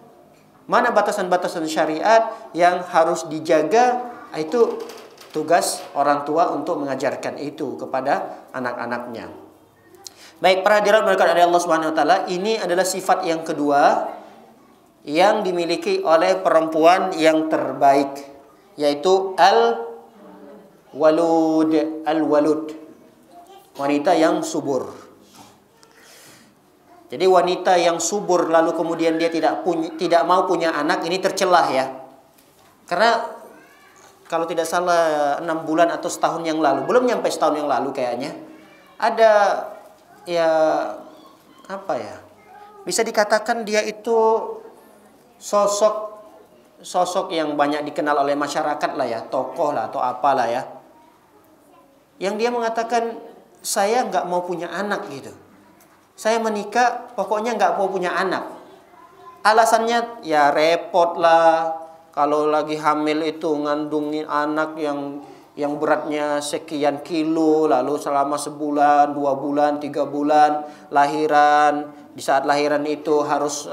mana batasan-batasan syariat yang harus dijaga. Itu tugas orang tua untuk mengajarkan itu kepada anak-anaknya. Baik, para hadirin berkat Allah Subhanahu wa taala, ini adalah sifat yang kedua yang dimiliki oleh perempuan yang terbaik, yaitu al-walud. Wanita yang subur. Jadi wanita yang subur lalu kemudian dia tidak mau punya anak, ini tercelah ya. Karena kalau tidak salah 6 bulan atau setahun yang lalu, belum nyampe setahun yang lalu kayaknya, ada ya apa ya, bisa dikatakan dia itu sosok yang banyak dikenal oleh masyarakat lah ya, tokoh lah atau apalah ya, yang dia mengatakan saya nggak mau punya anak gitu, saya menikah pokoknya nggak mau punya anak. Alasannya ya repot lah, kalau lagi hamil itu ngandungin anak yang beratnya sekian kilo, lalu selama sebulan, 2 bulan, 3 bulan lahiran, di saat lahiran itu harus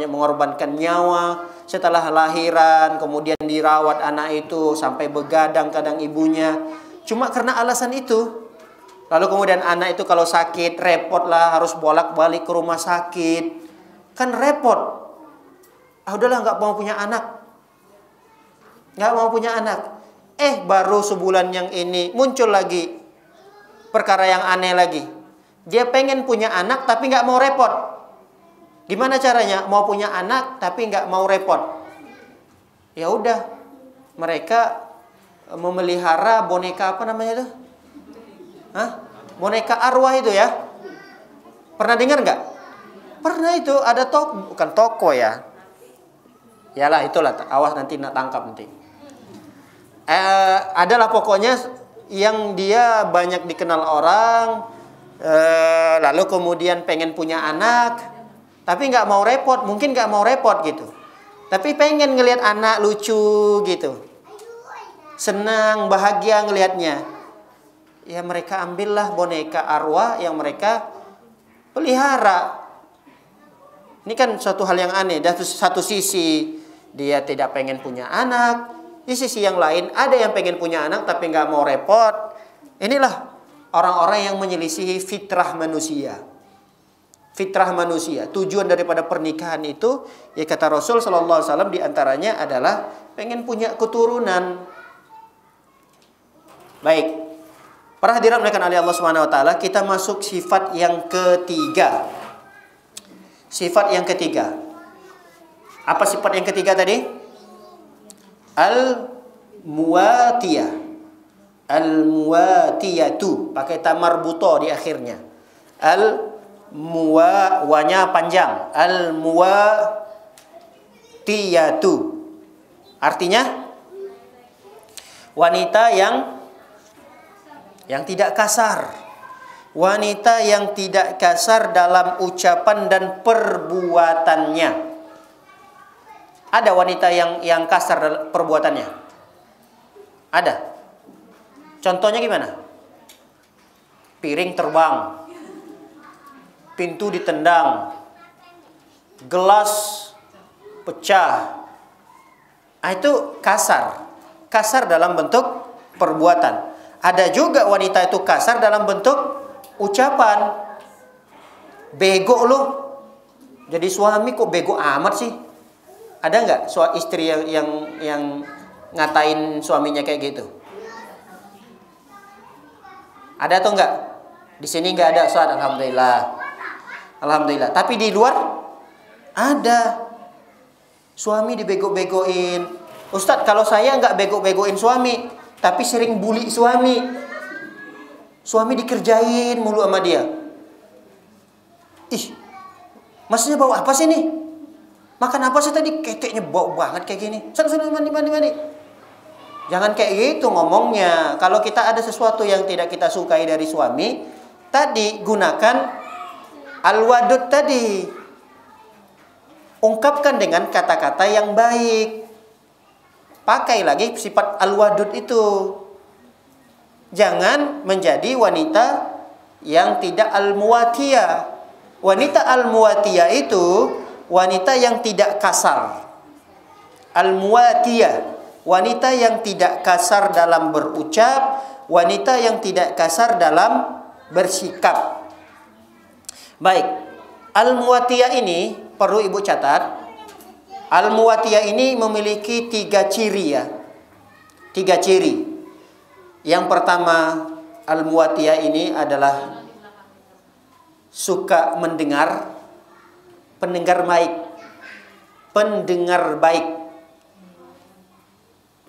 mengorbankan nyawa. Setelah lahiran kemudian dirawat anak itu sampai begadang kadang ibunya, cuma karena alasan itu. Lalu kemudian anak itu kalau sakit repot lah, harus bolak-balik ke rumah sakit, kan repot. Udahlah nggak mau punya anak, nggak mau punya anak. Baru sebulan yang ini muncul lagi perkara yang aneh lagi. Dia pengen punya anak tapi nggak mau repot. Gimana caranya? Mau punya anak tapi nggak mau repot. Ya udah, mereka memelihara boneka apa namanya itu? Boneka arwah itu ya. Pernah dengar nggak? Pernah itu, ada bukan toko ya. Yalah itulah, awas nanti nak tangkap nanti. Adalah pokoknya yang dia banyak dikenal orang, lalu kemudian pengen punya anak, tapi nggak mau repot, mungkin nggak mau repot gitu, tapi pengen ngelihat anak lucu gitu, senang, bahagia ngelihatnya. Ya mereka ambillah boneka arwah yang mereka pelihara. Ini kan suatu hal yang aneh. Dari satu sisi dia tidak pengen punya anak, di sisi yang lain ada yang pengen punya anak tapi nggak mau repot. Inilah orang-orang yang menyelisihi fitrah manusia. Fitrah manusia. Tujuan daripada pernikahan itu, ya kata Rasul Sallallahu Alaihi Wasallam, diantaranya adalah pengen punya keturunan. Baik, para hadirin mulakan oleh Allah Subhanahu Wa Taala, kita masuk sifat yang ketiga. Sifat yang ketiga. Apa sifat yang ketiga tadi? Al-muwatiyah. Al-muwatiyatu, pakai ta marbuto di akhirnya. Wanya panjang. Al-muwatiyatu. Artinya wanita yang tidak kasar. Wanita yang tidak kasar dalam ucapan dan perbuatannya. Ada wanita yang kasar dalam perbuatannya? Ada. Contohnya gimana? Piring terbang, pintu ditendang, gelas pecah. Itu kasar. Kasar dalam bentuk perbuatan. Ada juga wanita itu kasar dalam bentuk ucapan. Bego lu. Jadi suami kok bego amat sih? Ada nggak istri yang ngatain suaminya kayak gitu? Ada atau enggak? Di sini nggak ada, Ustaz. Alhamdulillah. Alhamdulillah. Tapi di luar ada. Suami dibego-begoin. Ustaz, kalau saya nggak bego-begoin suami, tapi sering bully suami. Suami dikerjain mulu sama dia. Maksudnya bau apa sih nih? Makan apa sih tadi? Keteknya bau banget kayak gini. Sana mandi. Jangan kayak gitu ngomongnya. Kalau kita ada sesuatu yang tidak kita sukai dari suami, tadi gunakan al-wadud tadi. Ungkapkan dengan kata-kata yang baik. Pakai lagi sifat al-wadud itu. Jangan menjadi wanita yang tidak al-muwatiyah. Wanita al-muwatiyah itu wanita yang tidak kasar. Al-muwatiyah, wanita yang tidak kasar dalam berucap, wanita yang tidak kasar dalam bersikap. Baik, al-muwatiyah ini perlu ibu catat. Al-muwatiyah ini memiliki 3 ciri ya. 3 ciri. Yang pertama, al-muwatiyah ini adalah suka mendengar, pendengar baik. Pendengar baik.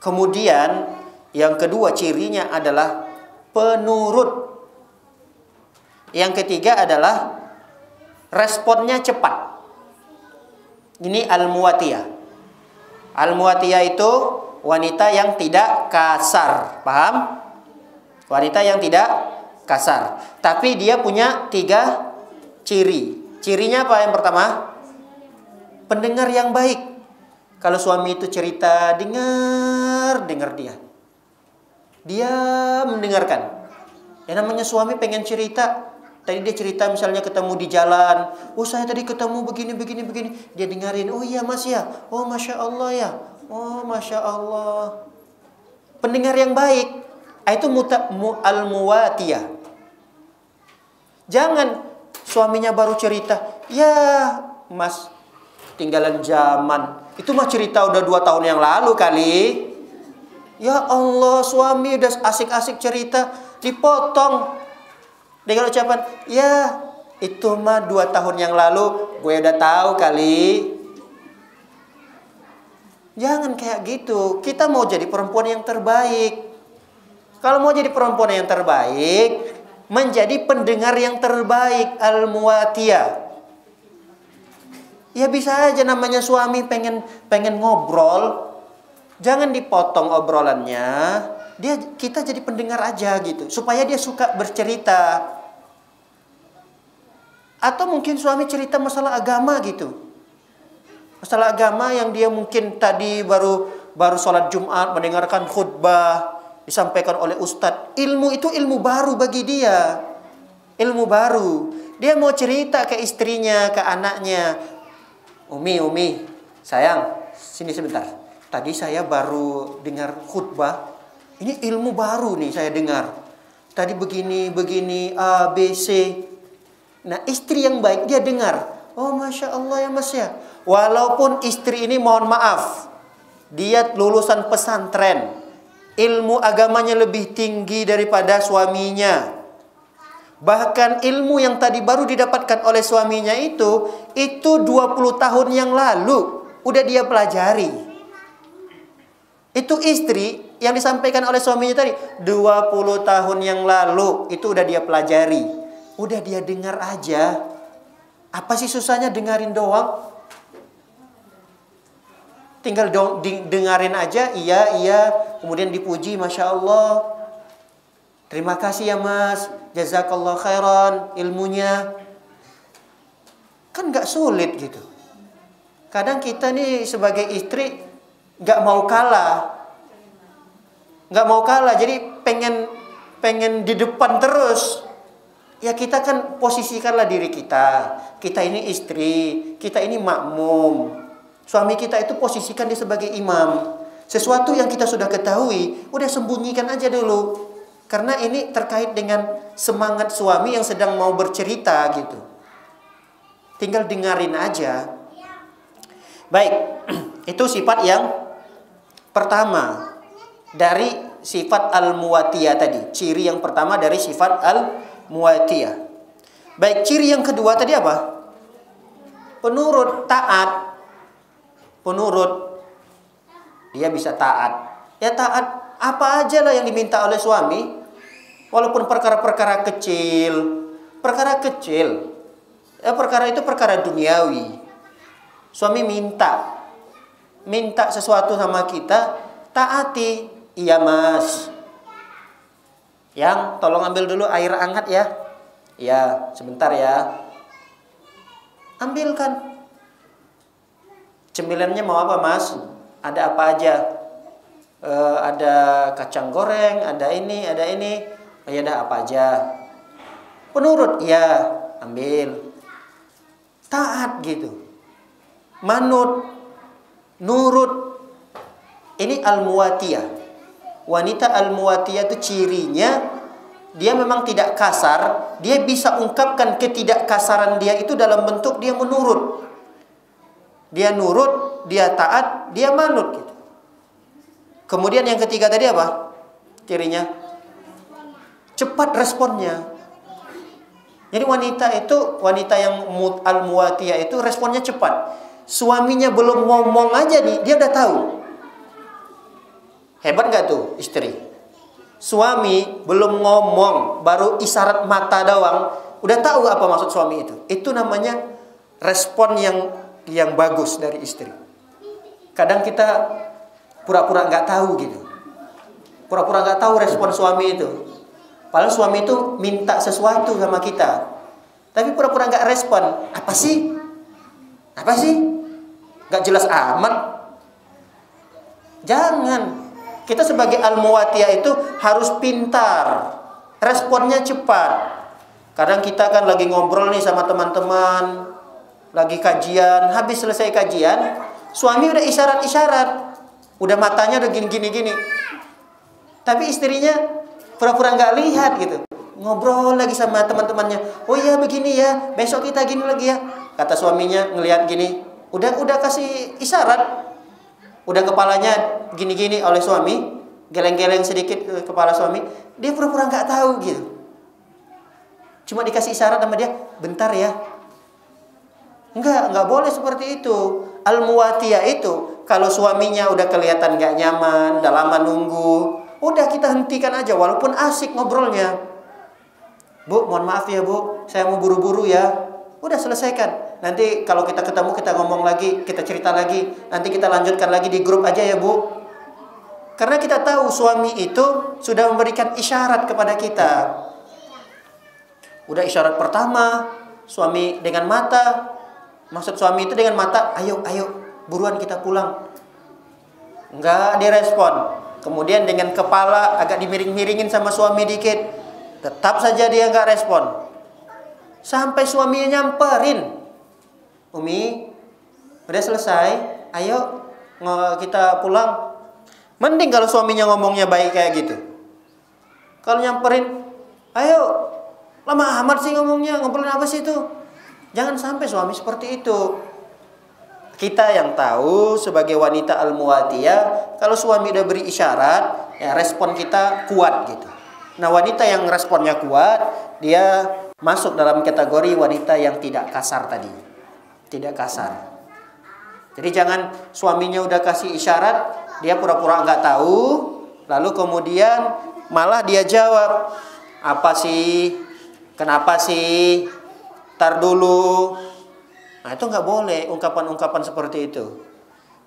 Kemudian yang kedua cirinya adalah penurut. Yang ketiga adalah responnya cepat. Ini al-muwatiyah. Al-muwatiyah itu wanita yang tidak kasar. Paham? Wanita yang tidak kasar. Tapi dia punya 3 ciri. Cirinya apa yang pertama? Pendengar yang baik. Kalau suami itu cerita, dengar dia. Dia mendengarkan. Yang namanya suami pengen cerita. Tadi dia cerita misalnya ketemu di jalan. Oh saya tadi ketemu begini. Dia dengerin. Oh iya mas ya. Oh Masya Allah ya. Oh Masya Allah. Pendengar yang baik. Itu al-muwatiyah. Jangan suaminya baru cerita. Ya mas, tinggalan zaman. Itu mah cerita udah 2 tahun yang lalu kali. Ya Allah, suami udah asik-asik cerita, dipotong dengan ucapan, ya itu mah 2 tahun yang lalu, gue udah tahu kali. Jangan kayak gitu. Kita mau jadi perempuan yang terbaik. Kalau mau jadi perempuan yang terbaik, menjadi pendengar yang terbaik, al-muwatiyah. Ya bisa aja namanya suami pengen ngobrol, jangan dipotong obrolannya. Kita jadi pendengar aja gitu, supaya dia suka bercerita. Atau mungkin suami cerita masalah agama gitu. Masalah agama yang dia mungkin tadi baru sholat Jumat, mendengarkan khutbah disampaikan oleh ustadz. Ilmu itu ilmu baru bagi dia. Ilmu baru. Dia mau cerita ke istrinya, ke anaknya. Umi, sayang, sini sebentar. Tadi saya baru dengar khutbah. Ini ilmu baru nih saya dengar. Tadi begini, A, B, C. Nah istri yang baik dia dengar. Oh Masya Allah ya mas ya. Walaupun istri ini mohon maaf, dia lulusan pesantren, ilmu agamanya lebih tinggi daripada suaminya. Bahkan ilmu yang tadi baru didapatkan oleh suaminya itu 20 tahun yang lalu udah dia pelajari. Itu istri yang disampaikan oleh suaminya tadi 20 tahun yang lalu itu udah dia pelajari. Udah dia dengar aja. Apa sih susahnya dengerin doang? Tinggal dengerin aja, iya, kemudian dipuji, Masya Allah. Terima kasih ya mas, jazakallah khairan ilmunya. Kan gak sulit gitu. Kadang kita nih sebagai istri gak mau kalah. Jadi pengen di depan terus. Ya kita kan posisikanlah diri kita. Kita ini istri, kita ini makmum. Suami kita itu posisikan dia sebagai imam. Sesuatu yang kita sudah ketahui, udah sembunyikan aja dulu. Karena ini terkait dengan semangat suami yang sedang mau bercerita gitu. Tinggal dengerin aja. Baik, itu sifat yang pertama dari sifat al-muwatiyah tadi. Ciri yang pertama dari sifat al-muwatiyah. Baik, ciri yang kedua tadi apa? Penurut, taat. Penurut, dia bisa taat. Ya taat apa aja lah yang diminta oleh suami. Walaupun perkara-perkara kecil. Ya perkara itu perkara duniawi. Suami minta sesuatu sama kita, taati. Iya mas, yang tolong ambil dulu air hangat ya. Ya sebentar ya. Ambilkan. Cemilannya mau apa mas? Ada apa aja? Ada kacang goreng, ada ini. Oh, ya ada apa aja? Penurut, ya ambil. Taat gitu. Manut, nurut. Ini al-muwatiyah. Wanita al-muwatiyah itu cirinya dia memang tidak kasar. Dia bisa ungkapkan ketidakkasaran dia itu dalam bentuk dia menurut. Dia nurut, dia taat, dia manut gitu. Kemudian yang ketiga tadi apa? Cirinya cepat responnya. Jadi wanita yang al-muwatiyah itu responnya cepat. Suaminya belum ngomong aja nih, dia udah tahu. Hebat nggak tuh istri? Suami belum ngomong, baru isyarat mata doang, udah tahu apa maksud suami itu. Itu namanya respon yang bagus dari istri. Kadang kita pura-pura nggak tahu gitu. Pura-pura nggak tahu respon suami itu. Padahal suami itu minta sesuatu sama kita, tapi pura-pura nggak respon. Apa sih? Apa sih? Nggak jelas amat. Jangan. Kita sebagai al-muwatiyah itu harus pintar, responnya cepat. Kadang kita kan lagi ngobrol nih sama teman-teman, lagi kajian, habis selesai kajian, suami udah isyarat-isyarat, udah matanya udah gini-gini. Tapi istrinya pura-pura nggak lihat gitu. Ngobrol lagi sama teman-temannya. Oh iya begini ya, besok kita gini lagi ya. Kata suaminya ngelihat gini, udah kasih isyarat. Udah kepalanya gini-gini oleh suami, geleng-geleng sedikit kepala suami, dia pura-pura nggak tahu gitu. Cuma dikasih isyarat sama dia, bentar ya. Nggak boleh seperti itu. Al-muwatiyah itu, kalau suaminya udah kelihatan nggak nyaman, udah lama nunggu, udah kita hentikan aja, walaupun asik ngobrolnya. Bu, mohon maaf ya bu, saya mau buru-buru ya. Udah selesaikan. Nanti kalau kita ketemu kita ngomong lagi, kita cerita lagi. Nanti kita lanjutkan lagi di grup aja ya bu. Karena kita tahu suami itu sudah memberikan isyarat kepada kita. Udah isyarat pertama, suami dengan mata. Maksud suami itu dengan mata, ayo buruan kita pulang. Enggak direspon. Kemudian dengan kepala agak dimiring-miringin sama suami dikit. Tetap saja dia enggak respon. Sampai suaminya nyamperin. Umi, udah selesai, ayo kita pulang. Mending kalau suaminya ngomongnya baik kayak gitu. Kalau nyamperin, ayo, lama amat sih ngomongnya, ngobrolin apa sih itu? Jangan sampai suami seperti itu. Kita yang tahu sebagai wanita al-muwatiyah, kalau suami udah beri isyarat, ya respon kita kuat gitu. Nah wanita yang responnya kuat, dia masuk dalam kategori wanita yang tidak kasar tadi. Tidak kasar. Jadi jangan suaminya udah kasih isyarat, dia pura-pura nggak tahu, lalu kemudian malah dia jawab, apa sih? Kenapa sih? Tar dulu. Nah itu nggak boleh ungkapan-ungkapan seperti itu.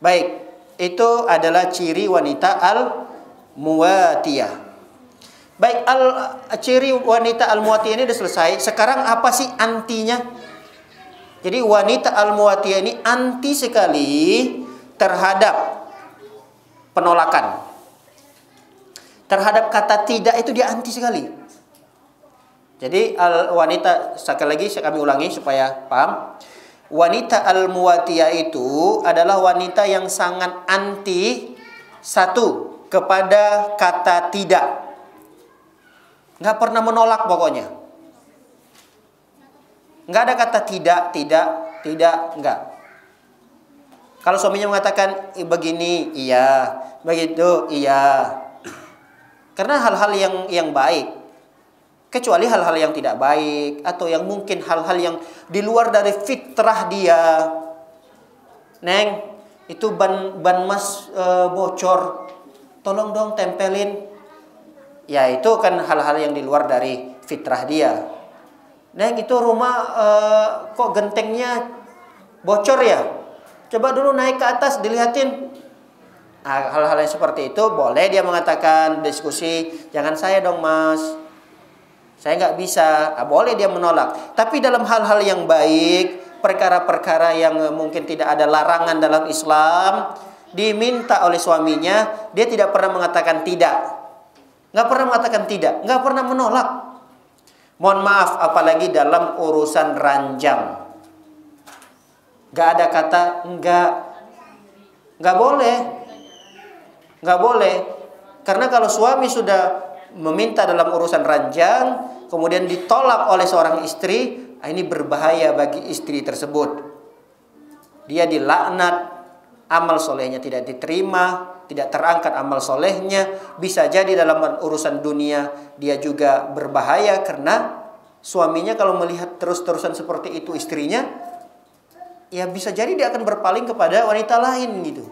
Baik, itu adalah ciri wanita al-muwatiyah. Baik, ciri wanita al-muwatiyah ini sudah selesai. Sekarang apa sih antinya? Jadi wanita al-muwatiyah ini anti sekali terhadap penolakan. Terhadap kata tidak itu dia anti sekali. Jadi wanita, sekali lagi kami ulangi supaya paham. Wanita al-muwatiyah itu adalah wanita yang sangat anti satu kepada kata tidak. Nggak pernah menolak pokoknya. Nggak ada kata tidak, nggak. Kalau suaminya mengatakan begini, iya, begitu, iya. Karena hal-hal yang baik, kecuali hal-hal yang tidak baik atau yang mungkin hal-hal yang di luar dari fitrah dia. Neng, itu ban mas bocor, tolong dong tempelin. Ya itu kan hal-hal yang di luar dari fitrah dia. Neng, itu rumah kok gentengnya bocor ya? Coba dulu naik ke atas dilihatin. Nah, hal-hal yang seperti itu boleh dia mengatakan diskusi, jangan saya dong mas, saya nggak bisa. Nah, boleh dia menolak. Tapi dalam hal-hal yang baik, perkara-perkara yang mungkin tidak ada larangan dalam Islam, diminta oleh suaminya, dia tidak pernah mengatakan tidak. Nggak pernah mengatakan tidak, nggak pernah menolak. Mohon maaf, apalagi dalam urusan ranjang. Nggak ada kata enggak. Nggak boleh. Nggak boleh. Karena kalau suami sudah meminta dalam urusan ranjang, kemudian ditolak oleh seorang istri, ini berbahaya bagi istri tersebut. Dia dilaknat, amal solehnya tidak diterima, tidak terangkat amal solehnya. Bisa jadi dalam urusan dunia dia juga berbahaya, karena suaminya kalau melihat terus-terusan seperti itu istrinya, ya bisa jadi dia akan berpaling kepada wanita lain gitu.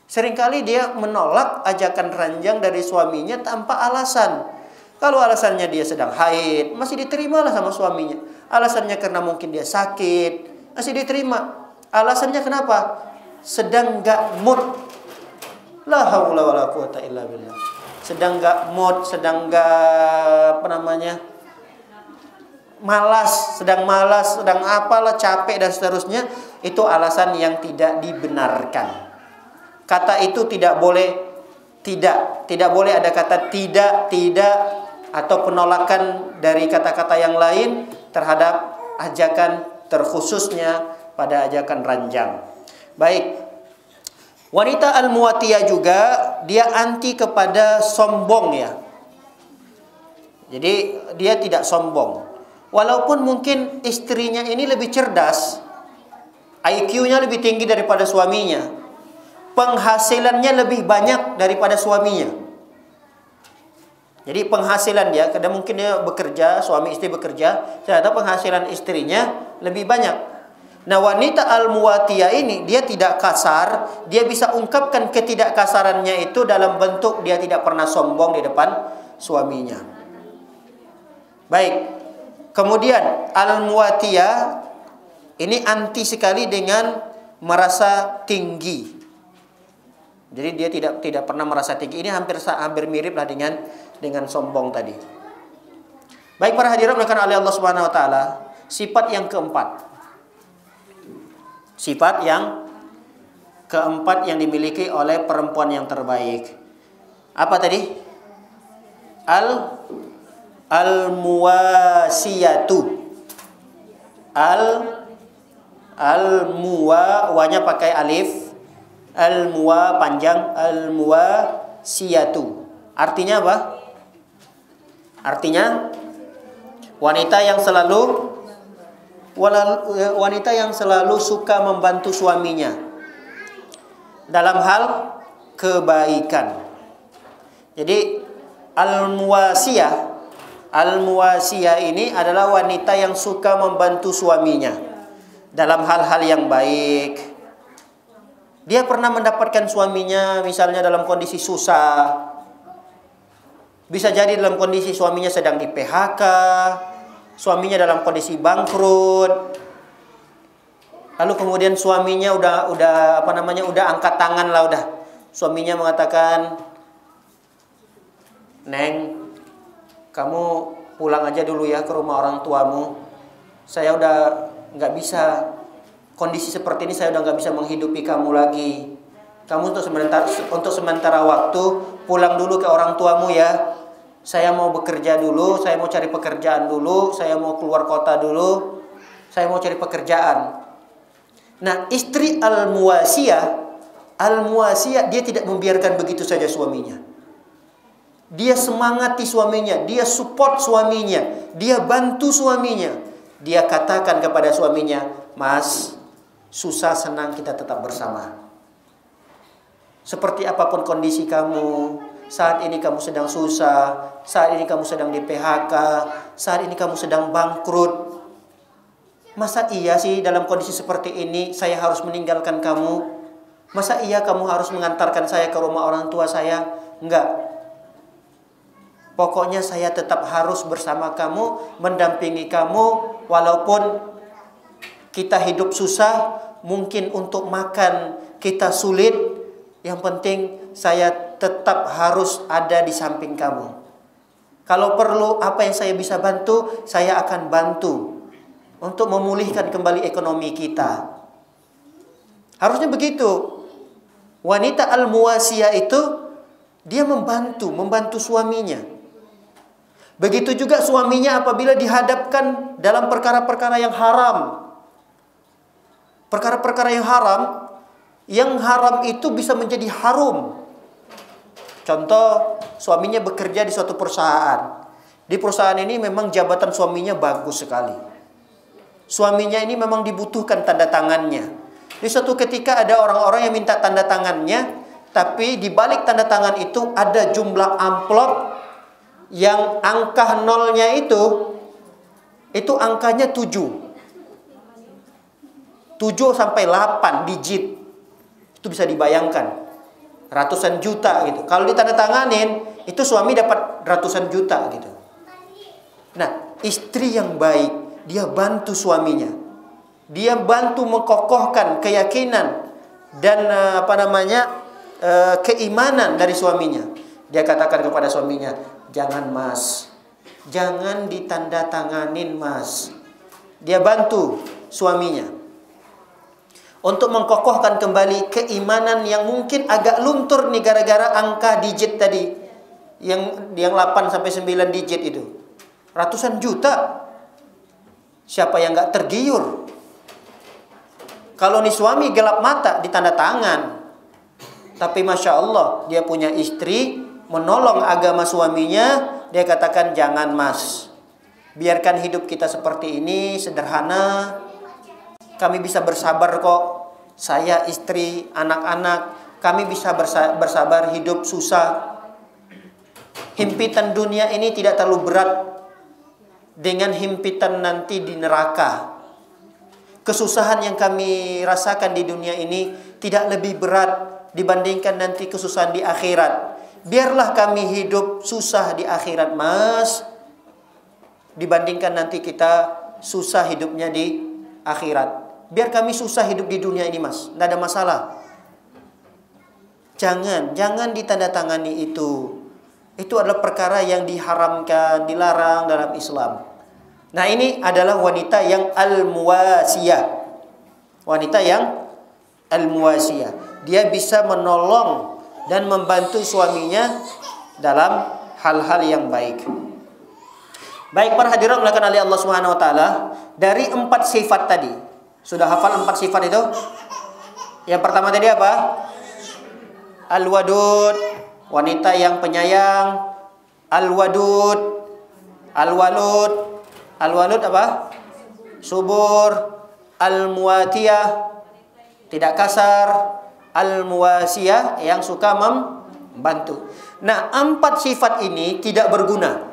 Seringkali dia menolak ajakan ranjang dari suaminya tanpa alasan. Kalau alasannya dia sedang haid, masih diterimalah sama suaminya. Alasannya karena mungkin dia sakit, masih diterima. Alasannya kenapa? Sedang gak mood. La haula wala quwata illa billah. Sedang gak mood, sedang gak malas, sedang apalah, capek dan seterusnya. Itu alasan yang tidak dibenarkan. Kata itu tidak boleh ada kata tidak atau penolakan dari kata-kata yang lain terhadap ajakan, terkhususnya pada ajakan ranjang. Baik. Wanita al-muwatiyah juga dia anti kepada sombong ya. Jadi dia tidak sombong. Walaupun mungkin istrinya ini lebih cerdas, IQ-nya lebih tinggi daripada suaminya, penghasilannya lebih banyak daripada suaminya. Jadi penghasilan dia, kadang mungkin dia bekerja, suami istri bekerja, ternyata penghasilan istrinya lebih banyak. Nah, wanita al-muwatiyah ini dia tidak kasar, dia bisa ungkapkan ketidakkasarannya itu dalam bentuk dia tidak pernah sombong di depan suaminya. Baik. Kemudian al-muwatiyah ini anti sekali dengan merasa tinggi. Jadi dia tidak pernah merasa tinggi. Ini hampir mirip lah dengan sombong tadi. Baik para hadirin yang oleh Allah Subhanahu wa taala, sifat yang keempat. Sifat yang keempat yang dimiliki oleh perempuan yang terbaik. Apa tadi? Al-muwasiyatu. Al-muwa, wanya pakai alif. Al-muwa panjang, al-muwasiyatu. Artinya apa? Artinya wanita yang selalu suka membantu suaminya dalam hal kebaikan. Jadi al-muwasiyah ini adalah wanita yang suka membantu suaminya dalam hal-hal yang baik. Dia pernah mendapatkan suaminya misalnya dalam kondisi susah. Bisa jadi dalam kondisi suaminya sedang di PHK, suaminya dalam kondisi bangkrut. Lalu kemudian suaminya udah angkat tangan lah udah. Suaminya mengatakan, "Neng, kamu pulang aja dulu ya ke rumah orang tuamu. Saya udah nggak bisa. Kondisi seperti ini saya udah nggak bisa menghidupi kamu lagi. Kamu untuk sementara waktu pulang dulu ke orang tuamu ya. Saya mau bekerja dulu, saya mau cari pekerjaan dulu, saya mau keluar kota dulu, saya mau cari pekerjaan." Nah, istri al-muwasiyah dia tidak membiarkan begitu saja suaminya. Dia semangati suaminya, dia support suaminya, dia bantu suaminya. Dia katakan kepada suaminya, "Mas, susah senang kita tetap bersama. Seperti apapun kondisi kamu, saat ini kamu sedang susah, saat ini kamu sedang di PHK, saat ini kamu sedang bangkrut. Masa iya sih dalam kondisi seperti ini saya harus meninggalkan kamu? Masa iya kamu harus mengantarkan saya ke rumah orang tua saya? Enggak. Pokoknya saya tetap harus bersama kamu, mendampingi kamu, walaupun kita hidup susah, mungkin untuk makan kita sulit. Yang penting saya tetap harus ada di samping kamu. Kalau perlu apa yang saya bisa bantu, saya akan bantu untuk memulihkan kembali ekonomi kita." Harusnya begitu. Wanita al-muwasiyah itu dia membantu suaminya. Begitu juga suaminya apabila dihadapkan dalam perkara-perkara yang haram. Perkara-perkara yang haram itu bisa menjadi harum. Contoh, suaminya bekerja di suatu perusahaan. Di perusahaan ini memang jabatan suaminya bagus sekali. Suaminya ini memang dibutuhkan tanda tangannya. Di suatu ketika ada orang-orang yang minta tanda tangannya, tapi di balik tanda tangan itu ada jumlah amplop yang angka nolnya itu angkanya 7 sampai 8 digit. Itu bisa dibayangkan. ratusan juta gitu. Kalau ditandatanganin itu suami dapat ratusan juta gitu. Nah, istri yang baik, dia bantu suaminya. Dia bantu mengkokohkan keyakinan dan keimanan dari suaminya. Dia katakan kepada suaminya, "Jangan Mas, jangan ditandatanganin Mas." Dia bantu suaminya untuk mengkokohkan kembali keimanan yang mungkin agak luntur nih gara-gara angka digit tadi. Yang 8 sampai 9 digit itu. Ratusan juta. Siapa yang gak tergiur? Kalau nih suami gelap mata ditanda tangan. Tapi Masya Allah, dia punya istri, menolong agama suaminya. Dia katakan, "Jangan Mas, biarkan hidup kita seperti ini, sederhana. Kami bisa bersabar kok. Saya, istri, anak-anak, kami bisa bersabar hidup susah. Himpitan dunia ini tidak terlalu berat dengan himpitan nanti di neraka. Kesusahan yang kami rasakan di dunia ini tidak lebih berat dibandingkan nanti kesusahan di akhirat. Biarlah kami hidup susah di akhirat Mas, dibandingkan nanti kita susah hidupnya di akhirat. Biar kami susah hidup di dunia ini Mas, tidak ada masalah. Jangan ditandatangani itu. Itu adalah perkara yang diharamkan, dilarang dalam Islam." Nah, ini adalah wanita yang al-muwasiyah. Wanita yang al-muwasiyah. Dia bisa menolong dan membantu suaminya dalam hal-hal yang baik. Baik, para hadirin mulakan oleh Allah Subhanahu wa taala, dari 4 sifat tadi. Sudah hafal 4 sifat itu? Yang pertama tadi apa? Al-wadud, wanita yang penyayang. Al-wadud, al-walud. Al-walud apa? Subur. Al-muwatiyah, tidak kasar. Al-muwasiyah, yang suka membantu. Nah, 4 sifat ini tidak berguna.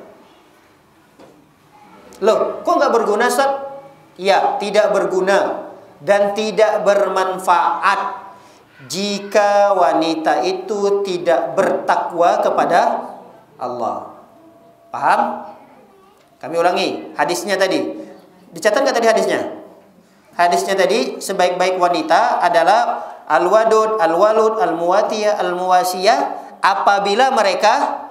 Loh, kok nggak berguna, Ustaz? Ya, tidak berguna dan tidak bermanfaat jika wanita itu tidak bertakwa kepada Allah. Paham? Kami ulangi hadisnya tadi. Dicatat nggak tadi hadisnya? Hadisnya tadi, sebaik-baik wanita adalah al-wadud, al-walud, al-muwatiyah, al-muwasiyah apabila mereka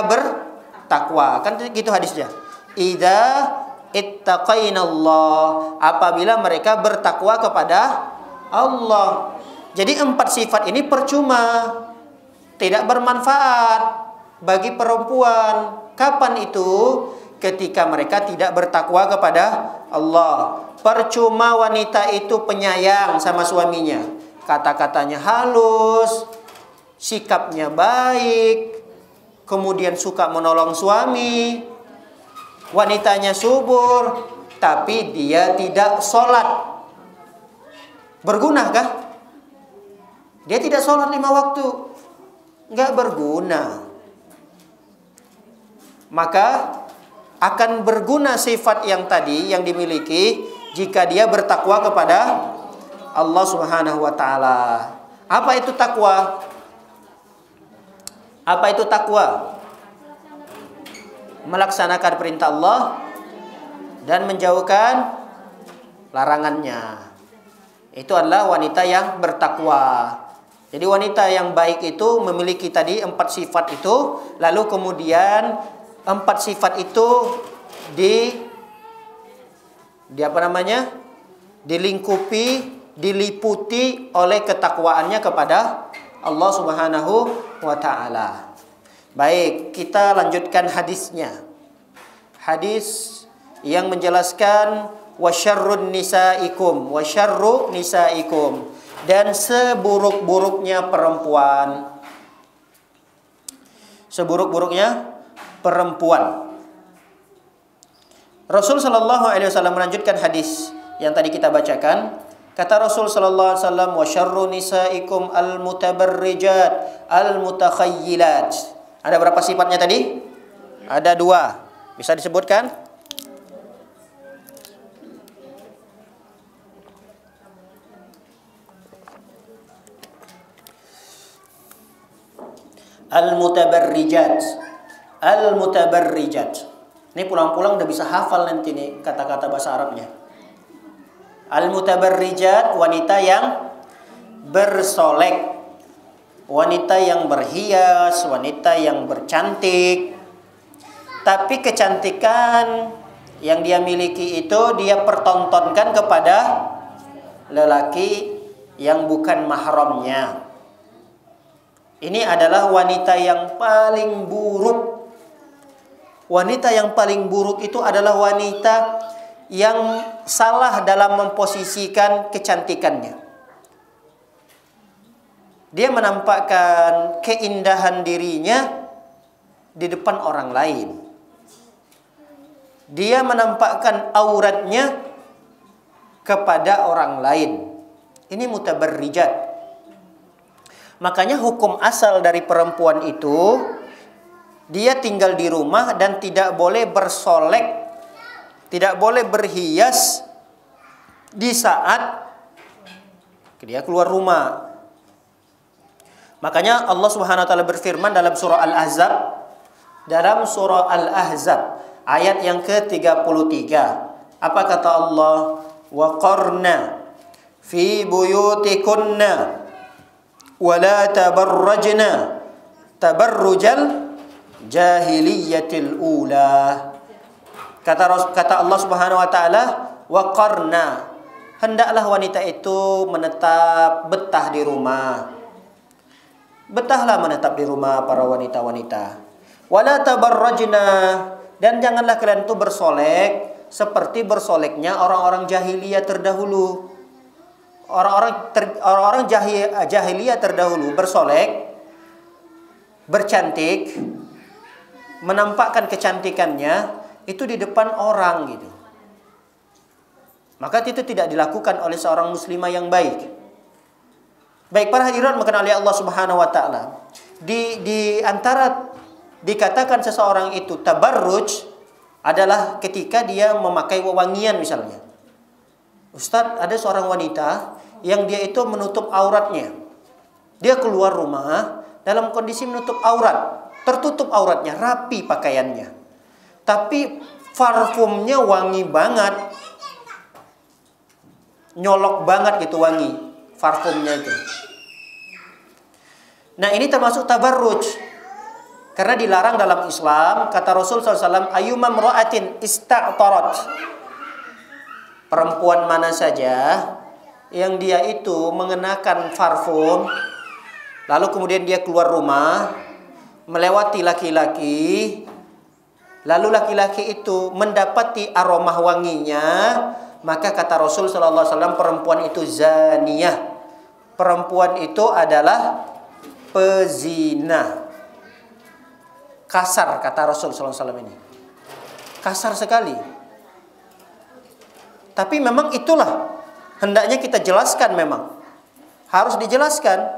bertakwa. Kan gitu hadisnya. Idza ittaqainallah, apabila mereka bertakwa kepada Allah. Jadi 4 sifat ini percuma, tidak bermanfaat bagi perempuan. Kapan itu? Ketika mereka tidak bertakwa kepada Allah. Percuma wanita itu penyayang sama suaminya, kata-katanya halus, sikapnya baik, kemudian suka menolong suami, wanitanya subur, tapi dia tidak sholat. Bergunakah? Dia tidak sholat 5 waktu, nggak berguna. Maka akan berguna sifat yang tadi yang dimiliki jika dia bertakwa kepada Allah Subhanahu wa taala. Apa itu takwa? Apa itu takwa? Melaksanakan perintah Allah dan menjauhkan larangannya. Itu adalah wanita yang bertakwa. Jadi wanita yang baik itu memiliki tadi 4 sifat itu, lalu kemudian 4 sifat itu dilingkupi, diliputi oleh ketakwaannya kepada Allah Subhanahu wa taala. Baik, kita lanjutkan hadisnya. Hadis yang menjelaskan wasyarrun nisaikum, wasyarru nisaikum, dan seburuk-buruknya perempuan. Seburuk-buruknya perempuan. Rasul sallallahu alaihi wasallam melanjutkan hadis yang tadi kita bacakan. Kata Rasul sallallahu alaihi wasallam, "Wa syarru nisaikum al-mutabarrijat al-mutakhayyilat." Ada berapa sifatnya tadi? Ada 2. Bisa disebutkan? Al-mutabarrijat. Al-mutabarrijat. Ini pulang-pulang udah bisa hafal nanti nih kata-kata bahasa Arabnya. Al-mutabarrijat, wanita yang bersolek, wanita yang berhias, wanita yang bercantik. Tapi kecantikan yang dia miliki itu dia pertontonkan kepada lelaki yang bukan mahramnya. Ini adalah wanita yang paling buruk. Wanita yang paling buruk itu adalah wanita yang salah dalam memposisikan kecantikannya. Dia menampakkan keindahan dirinya di depan orang lain. Dia menampakkan auratnya kepada orang lain. Ini mutabarrijat. Makanya hukum asal dari perempuan itu, dia tinggal di rumah dan tidak boleh bersolek, tidak boleh berhias di saat dia keluar rumah. Makanya Allah Subhanahu wa taala berfirman dalam surah Al-Ahzab, ayat yang ke-33. Apa kata Allah? Wa qarna fi buyutikunna wa la tabarrajna tabarrujal jahiliyatil ula. Kata Allah Subhanahu wa taala, wa qarna, hendaklah wanita itu menetap betah di rumah. Betahlah menetap di rumah para wanita-wanita. Wala tabarrajna, dan janganlah kalian itu bersolek seperti bersoleknya orang-orang jahiliyah terdahulu. Orang-orang jahiliyah terdahulu bersolek, bercantik, menampakkan kecantikannya itu di depan orang gitu. Maka itu tidak dilakukan oleh seorang muslimah yang baik. Baik para hadirin maka oleh Allah Subhanahu wa taala. Di antara dikatakan seseorang itu tabarruj adalah ketika dia memakai wewangian misalnya. Ustadz, ada seorang wanita yang dia itu menutup auratnya. Dia keluar rumah dalam kondisi menutup aurat, tertutup auratnya, rapi pakaiannya. Tapi parfumnya wangi banget. Nyolok banget gitu wangi parfumnya itu. Nah, ini termasuk tabarruj. Karena dilarang dalam Islam, kata Rasul SAW, ayyuma mra'atin ista'tarat. Perempuan mana saja yang dia itu mengenakan parfum, lalu kemudian dia keluar rumah, melewati laki-laki, lalu laki-laki itu mendapati aroma wanginya, maka kata Rasul SAW, perempuan itu zaniyah. Perempuan itu adalah pezina. Kasar kata Rasul SAW ini. Kasar sekali. Tapi memang itulah hendaknya kita jelaskan memang. Harus dijelaskan.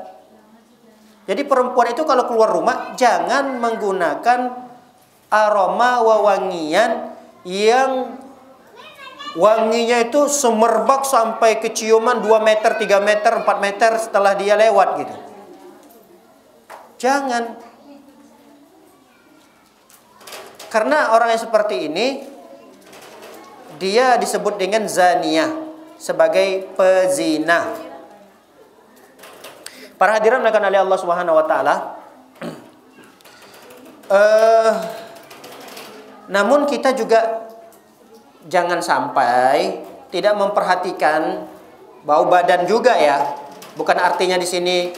Jadi perempuan itu kalau keluar rumah jangan menggunakan aroma wewangian yang wanginya itu semerbak sampai keciuman 2 meter, 3 meter, 4 meter setelah dia lewat gitu. Jangan. Karena orang yang seperti ini dia disebut dengan zaniyah, sebagai pezina. Para hadirin dimuliakan oleh Allah Subhanahu wa taala. Namun kita juga jangan sampai tidak memperhatikan bau badan juga ya. Bukan artinya di sini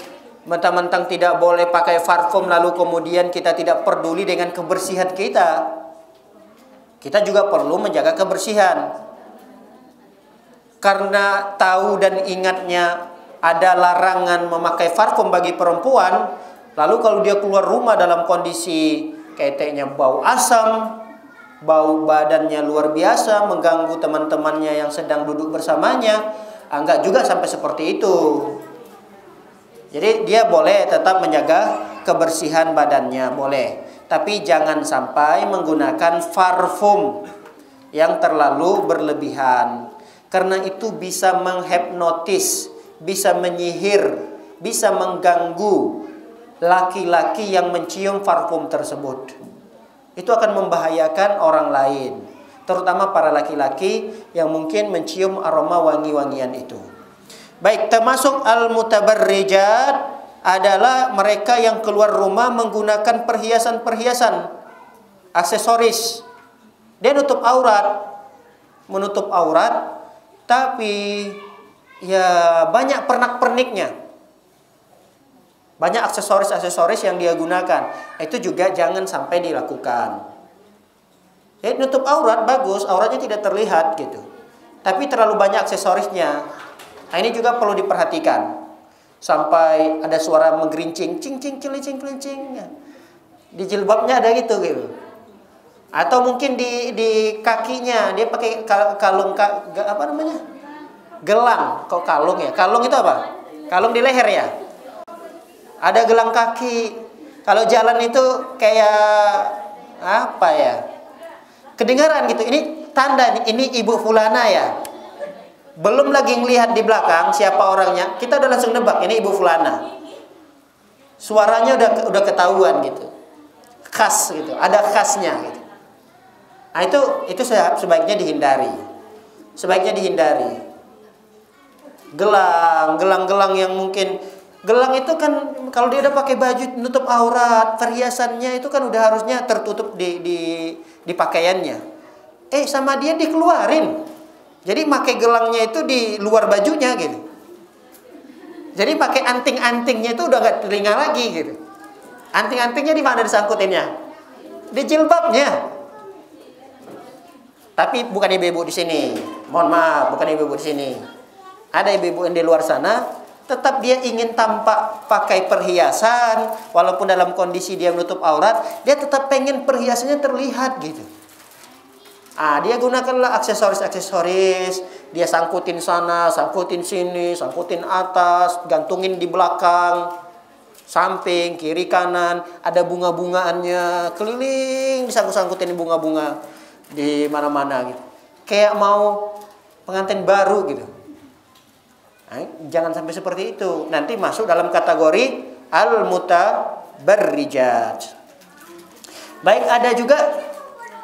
mentang-mentang tidak boleh pakai parfum lalu kemudian kita tidak peduli dengan kebersihan kita. Kita juga perlu menjaga kebersihan. Karena tahu dan ingatnya ada larangan memakai parfum bagi perempuan, lalu kalau dia keluar rumah dalam kondisi keteknya bau asam, bau badannya luar biasa, mengganggu teman-temannya yang sedang duduk bersamanya, enggak juga sampai seperti itu. Jadi dia boleh tetap menjaga kebersihan badannya, boleh. Tapi jangan sampai menggunakan parfum yang terlalu berlebihan. Karena itu bisa menghipnotis, bisa menyihir, bisa mengganggu laki-laki yang mencium parfum tersebut. Itu akan membahayakan orang lain, terutama para laki-laki yang mungkin mencium aroma wangi-wangian itu. Baik, termasuk al-mutabarrijat adalah mereka yang keluar rumah menggunakan perhiasan-perhiasan, aksesoris. Dia menutup aurat, tapi ya banyak pernak-perniknya. Banyak aksesoris-aksesoris yang dia gunakan. Itu juga jangan sampai dilakukan. Jadi nutup aurat bagus, auratnya tidak terlihat gitu. Tapi terlalu banyak aksesorisnya. Nah, ini juga perlu diperhatikan. Sampai ada suara menggerincing, cing cing cilincing cilincing. Di jilbabnya ada gitu. Atau mungkin di kakinya dia pakai kalung apa namanya? Gelang. Kok kalung ya? Kalung itu apa? Kalung di leher ya? Ada gelang kaki. Kalau jalan itu kayak apa ya? Kedengaran gitu. Ini tanda, ini ibu fulana ya. Belum lagi ngelihat di belakang siapa orangnya, kita udah langsung nebak ini ibu fulana. Suaranya udah ketahuan gitu. Khas gitu, ada khasnya gitu. Nah, itu sebaiknya dihindari. Sebaiknya dihindari. Gelang yang mungkin gelang itu kan kalau dia udah pakai baju nutup aurat, perhiasannya itu kan udah harusnya tertutup di pakaiannya. Sama dia dikeluarin. Jadi pakai gelangnya itu di luar bajunya gitu. Jadi pakai anting-antingnya itu udah nggak telinga lagi gitu. Anting-antingnya di mana disangkutinnya? Di jilbabnya. Tapi bukan ibu-ibu di sini. Mohon maaf, bukan ibu-ibu di sini. Ada ibu-ibu yang di luar sana, tetap dia ingin tampak pakai perhiasan, walaupun dalam kondisi dia menutup aurat, dia tetap pengen perhiasannya terlihat gitu. Dia gunakanlah aksesoris-aksesoris, dia sangkutin sana, sangkutin sini, sangkutin atas, gantungin di belakang, samping, kiri, kanan, ada bunga-bungaannya, keliling disangkut-sangkutin bunga-bunga di mana-mana gitu. Kayak mau pengantin baru gitu. Jangan sampai seperti itu. Nanti masuk dalam kategori al-mutabarrijat. Baik, ada juga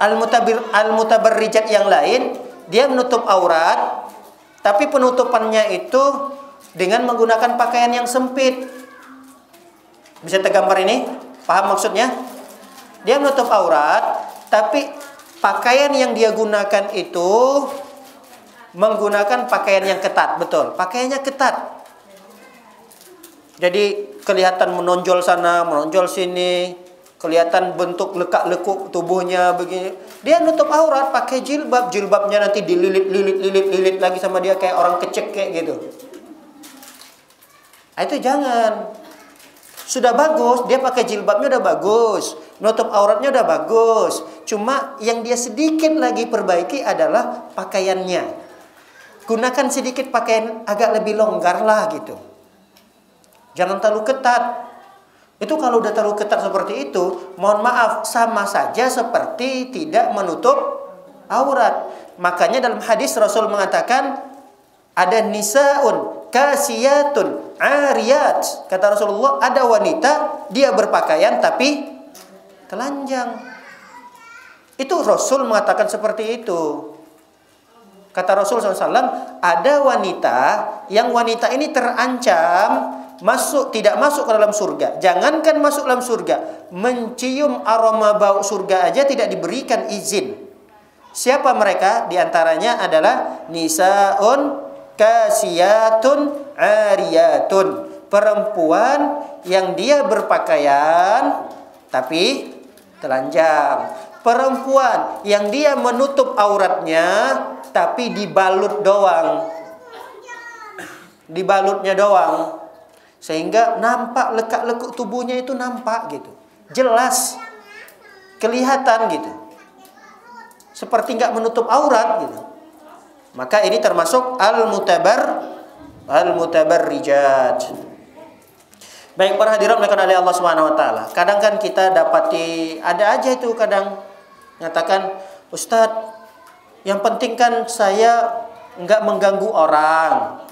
al-mutabarrijat yang lain, dia menutup aurat, tapi penutupannya itu dengan menggunakan pakaian yang sempit. Bisa tergambar ini? Paham maksudnya? Dia menutup aurat, tapi pakaian yang dia gunakan itu menggunakan pakaian yang ketat, betul. Pakaiannya ketat. Jadi kelihatan menonjol sana, menonjol sini. Kelihatan bentuk lekak-lekuk tubuhnya begini. Dia nutup aurat pakai jilbab. Jilbabnya nanti dililit lagi sama dia kayak orang kecek kayak gitu. Itu jangan. Sudah bagus, dia pakai jilbabnya udah bagus. Nutup auratnya udah bagus. Cuma yang dia sedikit lagi perbaiki adalah pakaiannya. Gunakan sedikit pakaian agak lebih longgar lah gitu. Jangan terlalu ketat. Itu kalau udah terlalu ketat seperti itu, mohon maaf, sama saja seperti tidak menutup aurat. Makanya dalam hadis Rasul mengatakan ada nisaun kasiyatun ariyat. Kata Rasulullah, ada wanita dia berpakaian tapi telanjang. Itu Rasul mengatakan seperti itu. Kata Rasul SAW, ada wanita yang wanita ini terancam tidak masuk ke dalam surga. Jangankan masuk dalam surga, mencium aroma bau surga aja tidak diberikan izin. Siapa mereka? Di antaranya adalah nisaun kasiyatun ariyatun, perempuan yang dia berpakaian tapi telanjang, perempuan yang dia menutup auratnya tapi dibalut doang, dibalutnya doang. Sehingga nampak lekak-lekuk tubuhnya itu nampak gitu. Jelas. Kelihatan gitu. Seperti nggak menutup aurat gitu. Maka ini termasuk al-mutabarrijat. Baik, para hadirin melakukan oleh Allah Subhanahu wa taala. Kadang kan kita dapati ada aja itu kadang mengatakan, "Ustadz, yang penting kan saya nggak mengganggu orang.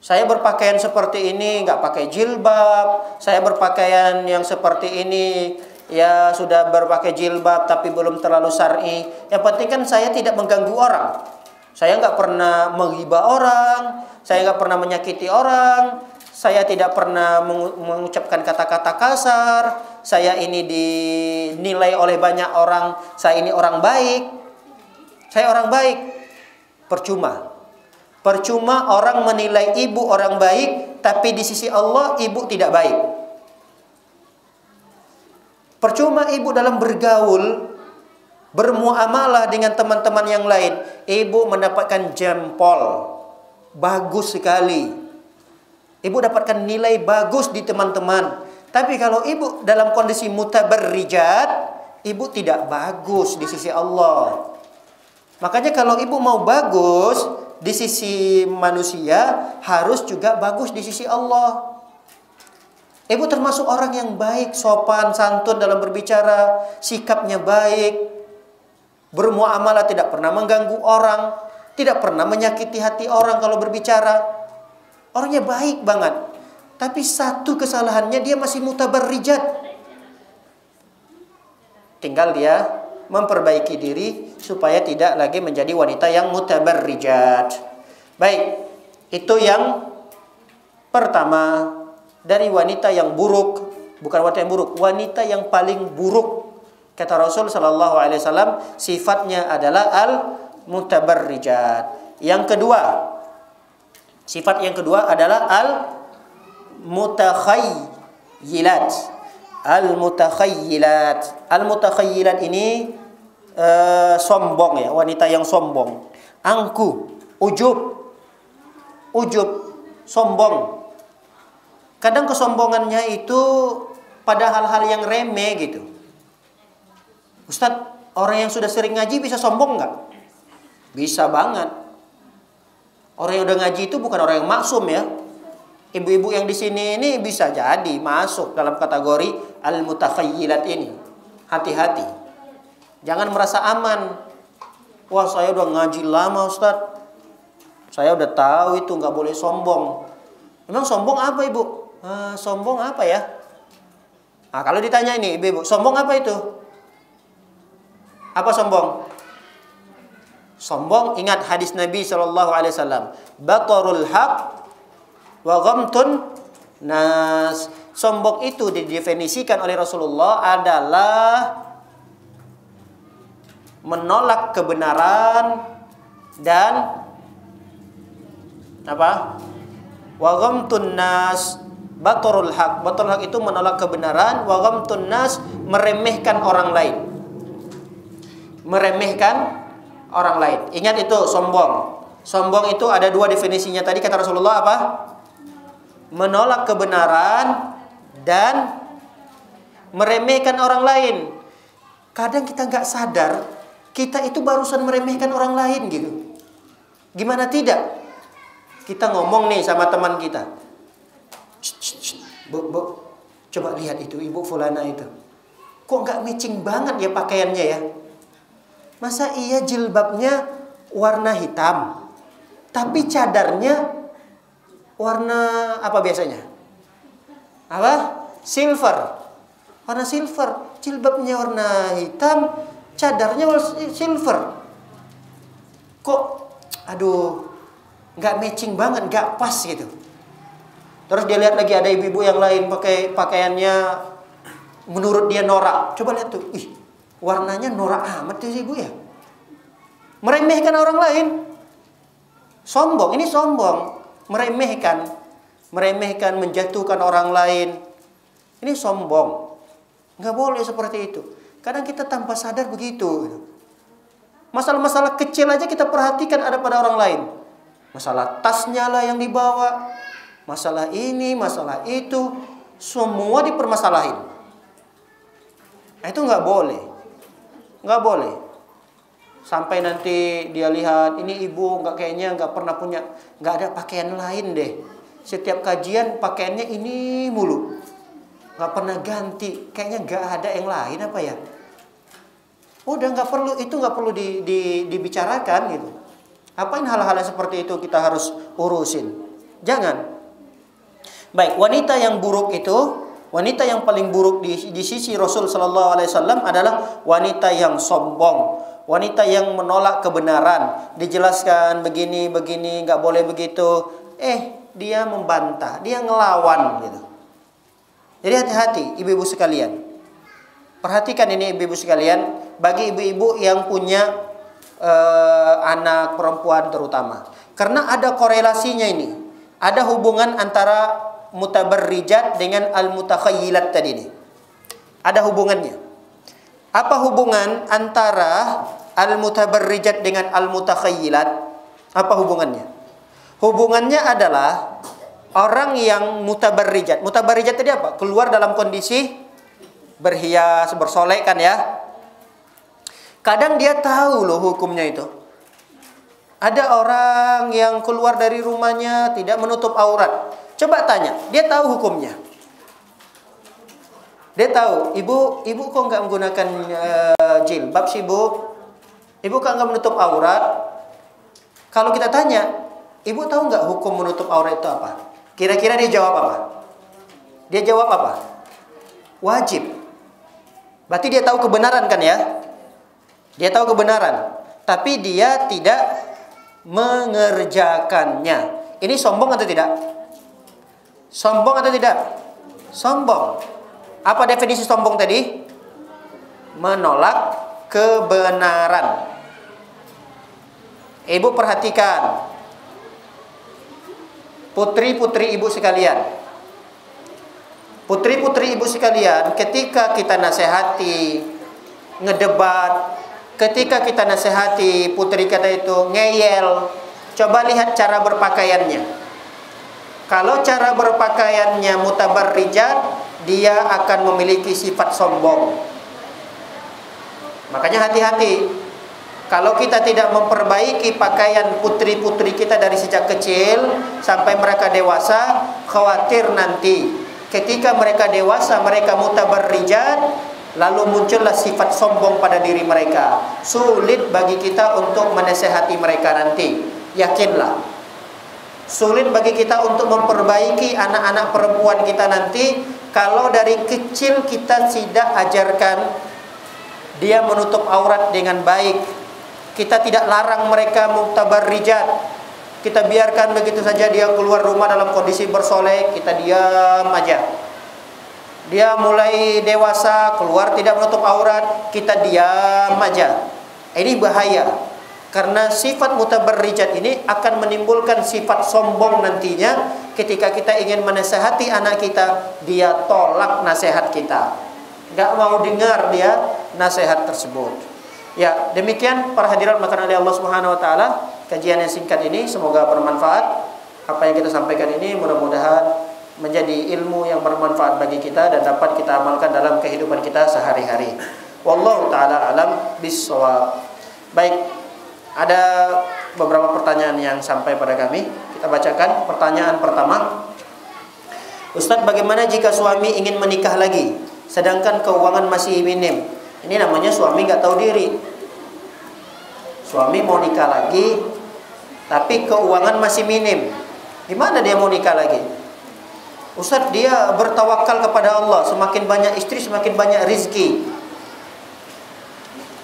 Saya berpakaian seperti ini, nggak pakai jilbab. Saya berpakaian yang seperti ini, ya sudah berpakai jilbab tapi belum terlalu syar'i. Yang penting kan saya tidak mengganggu orang. Saya nggak pernah menghibah orang. Saya nggak pernah menyakiti orang. Saya tidak pernah mengucapkan kata-kata kasar. Saya ini dinilai oleh banyak orang, saya ini orang baik. Saya orang baik. Percuma. Percuma orang menilai ibu orang baik, tapi di sisi Allah ibu tidak baik. Percuma ibu dalam bergaul, bermuamalah dengan teman-teman yang lain, ibu mendapatkan jempol. Bagus sekali. Ibu dapatkan nilai bagus di teman-teman. Tapi kalau ibu dalam kondisi mutabarrijat, ibu tidak bagus di sisi Allah. Makanya kalau ibu mau bagus di sisi manusia, harus juga bagus di sisi Allah. Ibu termasuk orang yang baik, sopan, santun dalam berbicara, sikapnya baik, bermuamalah tidak pernah mengganggu orang, tidak pernah menyakiti hati orang kalau berbicara. Orangnya baik banget. Tapi satu kesalahannya, dia masih mutabarrijat. Tinggal dia memperbaiki diri supaya tidak lagi menjadi wanita yang mutabarrijat. Baik, itu yang pertama dari wanita yang buruk. Bukan wanita yang buruk, wanita yang paling buruk. Kata Rasul sallallahu alaihi wasallam, sifatnya adalah al-mutabarrijat. Yang kedua, sifat yang kedua adalah al-mutakhayyilat. Al-mutakhayyilat. Al-mutakhayyilat ini sombong ya, wanita yang sombong, angku, ujub, sombong. Kadang kesombongannya itu pada hal-hal yang remeh gitu. Ustadz, orang yang sudah sering ngaji bisa sombong nggak? Bisa banget. Orang yang udah ngaji itu bukan orang yang maksum ya. Ibu-ibu yang di sini ini bisa jadi masuk dalam kategori al-mutakhayyilat ini. Hati-hati. Jangan merasa aman. Wah, saya udah ngaji lama Ustadz. Saya udah tahu itu nggak boleh sombong. Emang sombong apa ibu? Sombong apa ya? Nah, kalau ditanya ini ibu, sombong apa itu? Apa sombong? Sombong, ingat hadis Nabi SAW. Batarul haq wa ghamtun nas. Sombong itu didefinisikan oleh Rasulullah adalah menolak kebenaran dan apa? Wa ghamtun nas, batarul haq. Batarul haq itu menolak kebenaran, wa ghamtun nas, meremehkan orang lain. Meremehkan orang lain. Ingat itu sombong. Sombong itu ada dua definisinya tadi kata Rasulullah apa? Menolak kebenaran dan meremehkan orang lain. Kadang kita nggak sadar kita itu barusan meremehkan orang lain gitu. Gimana tidak? Kita ngomong nih sama teman kita. Bu, coba lihat itu ibu fulana itu. Kok nggak matching banget ya pakaiannya ya? Masa iya jilbabnya warna hitam, tapi cadarnya warna apa biasanya? Apa? Silver. Warna silver. Jilbabnya warna hitam, cadarnya warna silver. Kok, aduh, nggak matching banget, nggak pas gitu. Terus dia lihat lagi ada ibu-ibu yang lain pakai pakaiannya menurut dia norak. Coba lihat tuh, ih, warnanya norak amat tuh ibu ya. Meremehkan orang lain. Sombong, ini sombong. Meremehkan, menjatuhkan orang lain. Ini sombong. Nggak boleh seperti itu. Kadang kita tanpa sadar begitu. Masalah-masalah kecil aja kita perhatikan ada pada orang lain. Masalah tasnya lah yang dibawa. Masalah ini, masalah itu. Semua dipermasalahin. Nah, itu nggak boleh. Nggak boleh. Sampai nanti dia lihat, ini ibu kayaknya nggak pernah punya, nggak ada pakaian lain deh. Setiap kajian pakaiannya ini mulu. Nggak pernah ganti. Kayaknya nggak ada yang lain apa ya? Udah nggak perlu, itu nggak perlu dibicarakan gitu. Apain hal-hal seperti itu kita harus urusin? Jangan. Baik, wanita yang buruk itu, wanita yang paling buruk di sisi Rasul sallallahu alaihi wasallam adalah wanita yang sombong, wanita yang menolak kebenaran. Dijelaskan begini, nggak boleh begitu. Dia membantah, dia ngelawan gitu. Jadi hati-hati ibu-ibu sekalian. Perhatikan ini ibu-ibu sekalian, bagi ibu-ibu yang punya anak perempuan terutama. Karena ada korelasinya ini. Ada hubungan antara mutabarrijat dengan al-mutakhayyilat tadi ini. Ada hubungannya. Apa hubungan antara al-mutabarrijat dengan al-mutakhayyilat? Apa hubungannya? Hubungannya adalah orang yang mutabarrijat. Mutabarrijat tadi apa? Keluar dalam kondisi berhias, bersolek kan ya. Kadang dia tahu loh hukumnya itu. Ada orang yang keluar dari rumahnya tidak menutup aurat. Coba tanya, dia tahu hukumnya. Dia tahu, ibu kok nggak menggunakan jilbab sih bu? Ibu kok nggak menutup aurat? Kalau kita tanya, ibu tahu nggak hukum menutup aurat itu apa? Kira-kira dia jawab apa? Dia jawab apa? Wajib. Berarti dia tahu kebenaran kan ya? Dia tahu kebenaran, tapi dia tidak mengerjakannya. Ini sombong atau tidak? Sombong atau tidak? Sombong. Apa definisi sombong tadi? Menolak kebenaran. Ibu perhatikan, putri-putri ibu sekalian. Putri-putri ibu sekalian, ketika kita nasihati, ngedebat, ketika kita nasihati putri kita itu ngeyel, coba lihat cara berpakaiannya. Kalau cara berpakaiannya mutabarrijat, dia akan memiliki sifat sombong. Makanya hati-hati. Kalau kita tidak memperbaiki pakaian putri-putri kita dari sejak kecil sampai mereka dewasa, khawatir nanti ketika mereka dewasa, mereka mutabarrijat, lalu muncullah sifat sombong pada diri mereka. Sulit bagi kita untuk menasehati mereka nanti. Yakinlah, sulit bagi kita untuk memperbaiki anak-anak perempuan kita nanti kalau dari kecil kita tidak ajarkan dia menutup aurat dengan baik. Kita tidak larang mereka mutabarrijat. Kita biarkan begitu saja dia keluar rumah dalam kondisi bersolek, kita diam aja. Dia mulai dewasa, keluar tidak menutup aurat, kita diam aja. Ini bahaya. Karena sifat mutabarrijat ini akan menimbulkan sifat sombong nantinya. Ketika kita ingin menasehati anak kita, dia tolak nasihat kita. Gak mau dengar dia nasihat tersebut. Ya, demikian para hadirat makanan oleh Allah Subhanahu wa taala. Kajian yang singkat ini semoga bermanfaat. Apa yang kita sampaikan ini mudah-mudahan menjadi ilmu yang bermanfaat bagi kita dan dapat kita amalkan dalam kehidupan kita sehari-hari. Wallahu taala alam bissawab. Baik, ada beberapa pertanyaan yang sampai pada kami. Kita bacakan. Pertanyaan pertama, Ustadz, bagaimana jika suami ingin menikah lagi sedangkan keuangan masih minim? Ini namanya suami nggak tahu diri. Suami mau nikah lagi, tapi keuangan masih minim. Gimana dia mau nikah lagi? Ustadz, dia bertawakal kepada Allah. Semakin banyak istri, semakin banyak rizki.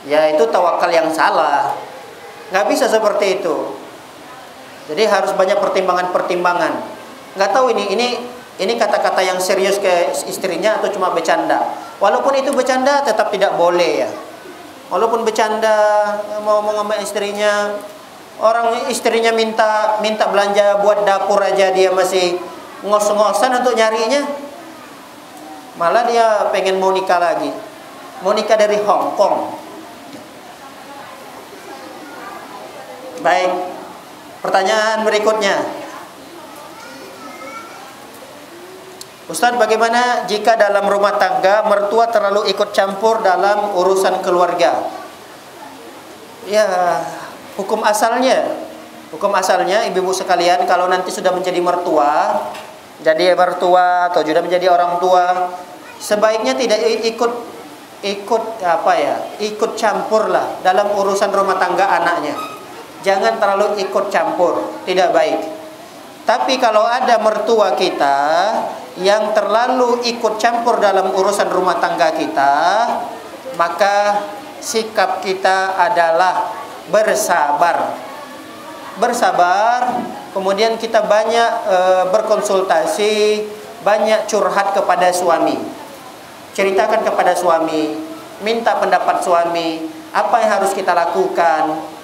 Ya, itu tawakal yang salah. Nggak bisa seperti itu. Jadi harus banyak pertimbangan-pertimbangan. Nggak tahu ini kata-kata yang serius ke istrinya atau cuma bercanda. Walaupun itu bercanda tetap tidak boleh ya. Walaupun bercanda mau ngomong sama istrinya, orang istrinya minta belanja buat dapur aja dia masih ngos-ngosan untuk nyarinya. Malah dia pengen mau nikah lagi. Mau nikah dari Hong Kong. Baik. Pertanyaan berikutnya. Ustadz, bagaimana jika dalam rumah tangga mertua terlalu ikut campur dalam urusan keluarga? Ya, hukum asalnya ibu-ibu sekalian, kalau nanti sudah menjadi mertua, atau sudah menjadi orang tua, sebaiknya tidak ikut campur lah dalam urusan rumah tangga anaknya. Jangan terlalu ikut campur, tidak baik. Tapi kalau ada mertua kita yang terlalu ikut campur dalam urusan rumah tangga kita, maka sikap kita adalah bersabar. Bersabar, kemudian kita banyak berkonsultasi, banyak curhat kepada suami. Ceritakan kepada suami, minta pendapat suami, apa yang harus kita lakukan.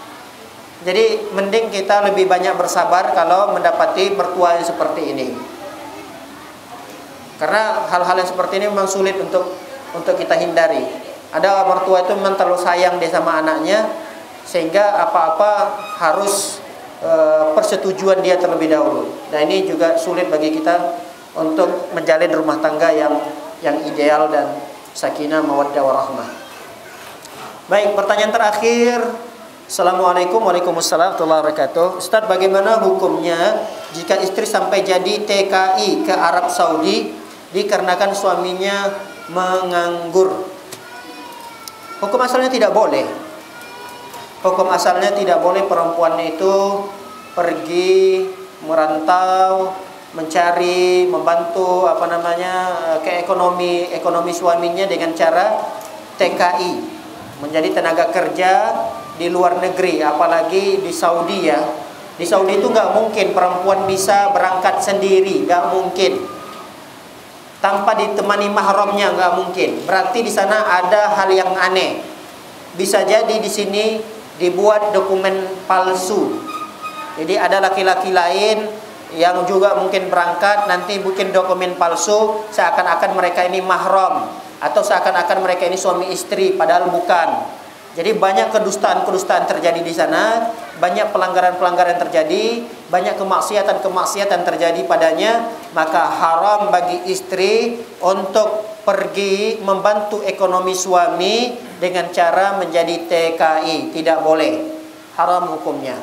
Jadi mending kita lebih banyak bersabar kalau mendapati mertua yang seperti ini. Karena hal-hal yang seperti ini memang sulit untuk kita hindari. Ada mertua itu memang terlalu sayang dia sama anaknya, sehingga apa-apa harus persetujuan dia terlebih dahulu. Dan ini juga sulit bagi kita untuk menjalin rumah tangga yang ideal dan sakinah, mawaddah, warahmah. Baik, pertanyaan terakhir. Assalamualaikum warahmatullahi wabarakatuh. Ustaz, bagaimana hukumnya jika istri sampai jadi TKI ke Arab Saudi dikarenakan suaminya menganggur? Hukum asalnya tidak boleh. Hukum asalnya tidak boleh perempuan itu pergi merantau, mencari, membantu ke ekonomi suaminya dengan cara TKI, menjadi tenaga kerja di luar negeri, apalagi di Saudi ya. Di Saudi itu nggak mungkin perempuan bisa berangkat sendiri, nggak mungkin. Tanpa ditemani mahramnya nggak mungkin. Berarti di sana ada hal yang aneh. Bisa jadi di sini dibuat dokumen palsu. Jadi ada laki-laki lain yang juga mungkin berangkat, nanti bikin dokumen palsu seakan-akan mereka ini mahram atau seakan-akan mereka ini suami istri, padahal bukan. Jadi banyak kedustaan-kedustaan terjadi di sana, banyak pelanggaran-pelanggaran terjadi, banyak kemaksiatan-kemaksiatan terjadi padanya. Maka haram bagi istri untuk pergi membantu ekonomi suami dengan cara menjadi TKI. Tidak boleh, haram hukumnya.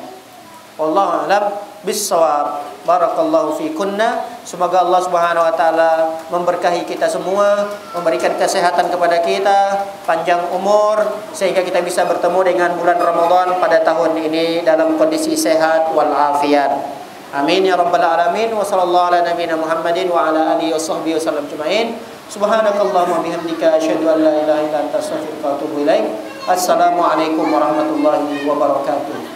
Wallahu a'lam bissawab. Barakallahu fikunna. Semoga Allah Subhanahu wa taala memberkahi kita semua, memberikan kesehatan kepada kita, panjang umur, sehingga kita bisa bertemu dengan bulan Ramadan pada tahun ini dalam kondisi sehat wal afiat. Amin ya rabbal alamin. Wa sallallahu ala nabiyina Muhammadin wa ala alihi washabbihi wasallam ajmain. Subhanakallahumma bihamdika asyhadu an la ilaha illa anta astaghfiruka wa atubu ilaik. Assalamualaikum warahmatullahi wabarakatuh.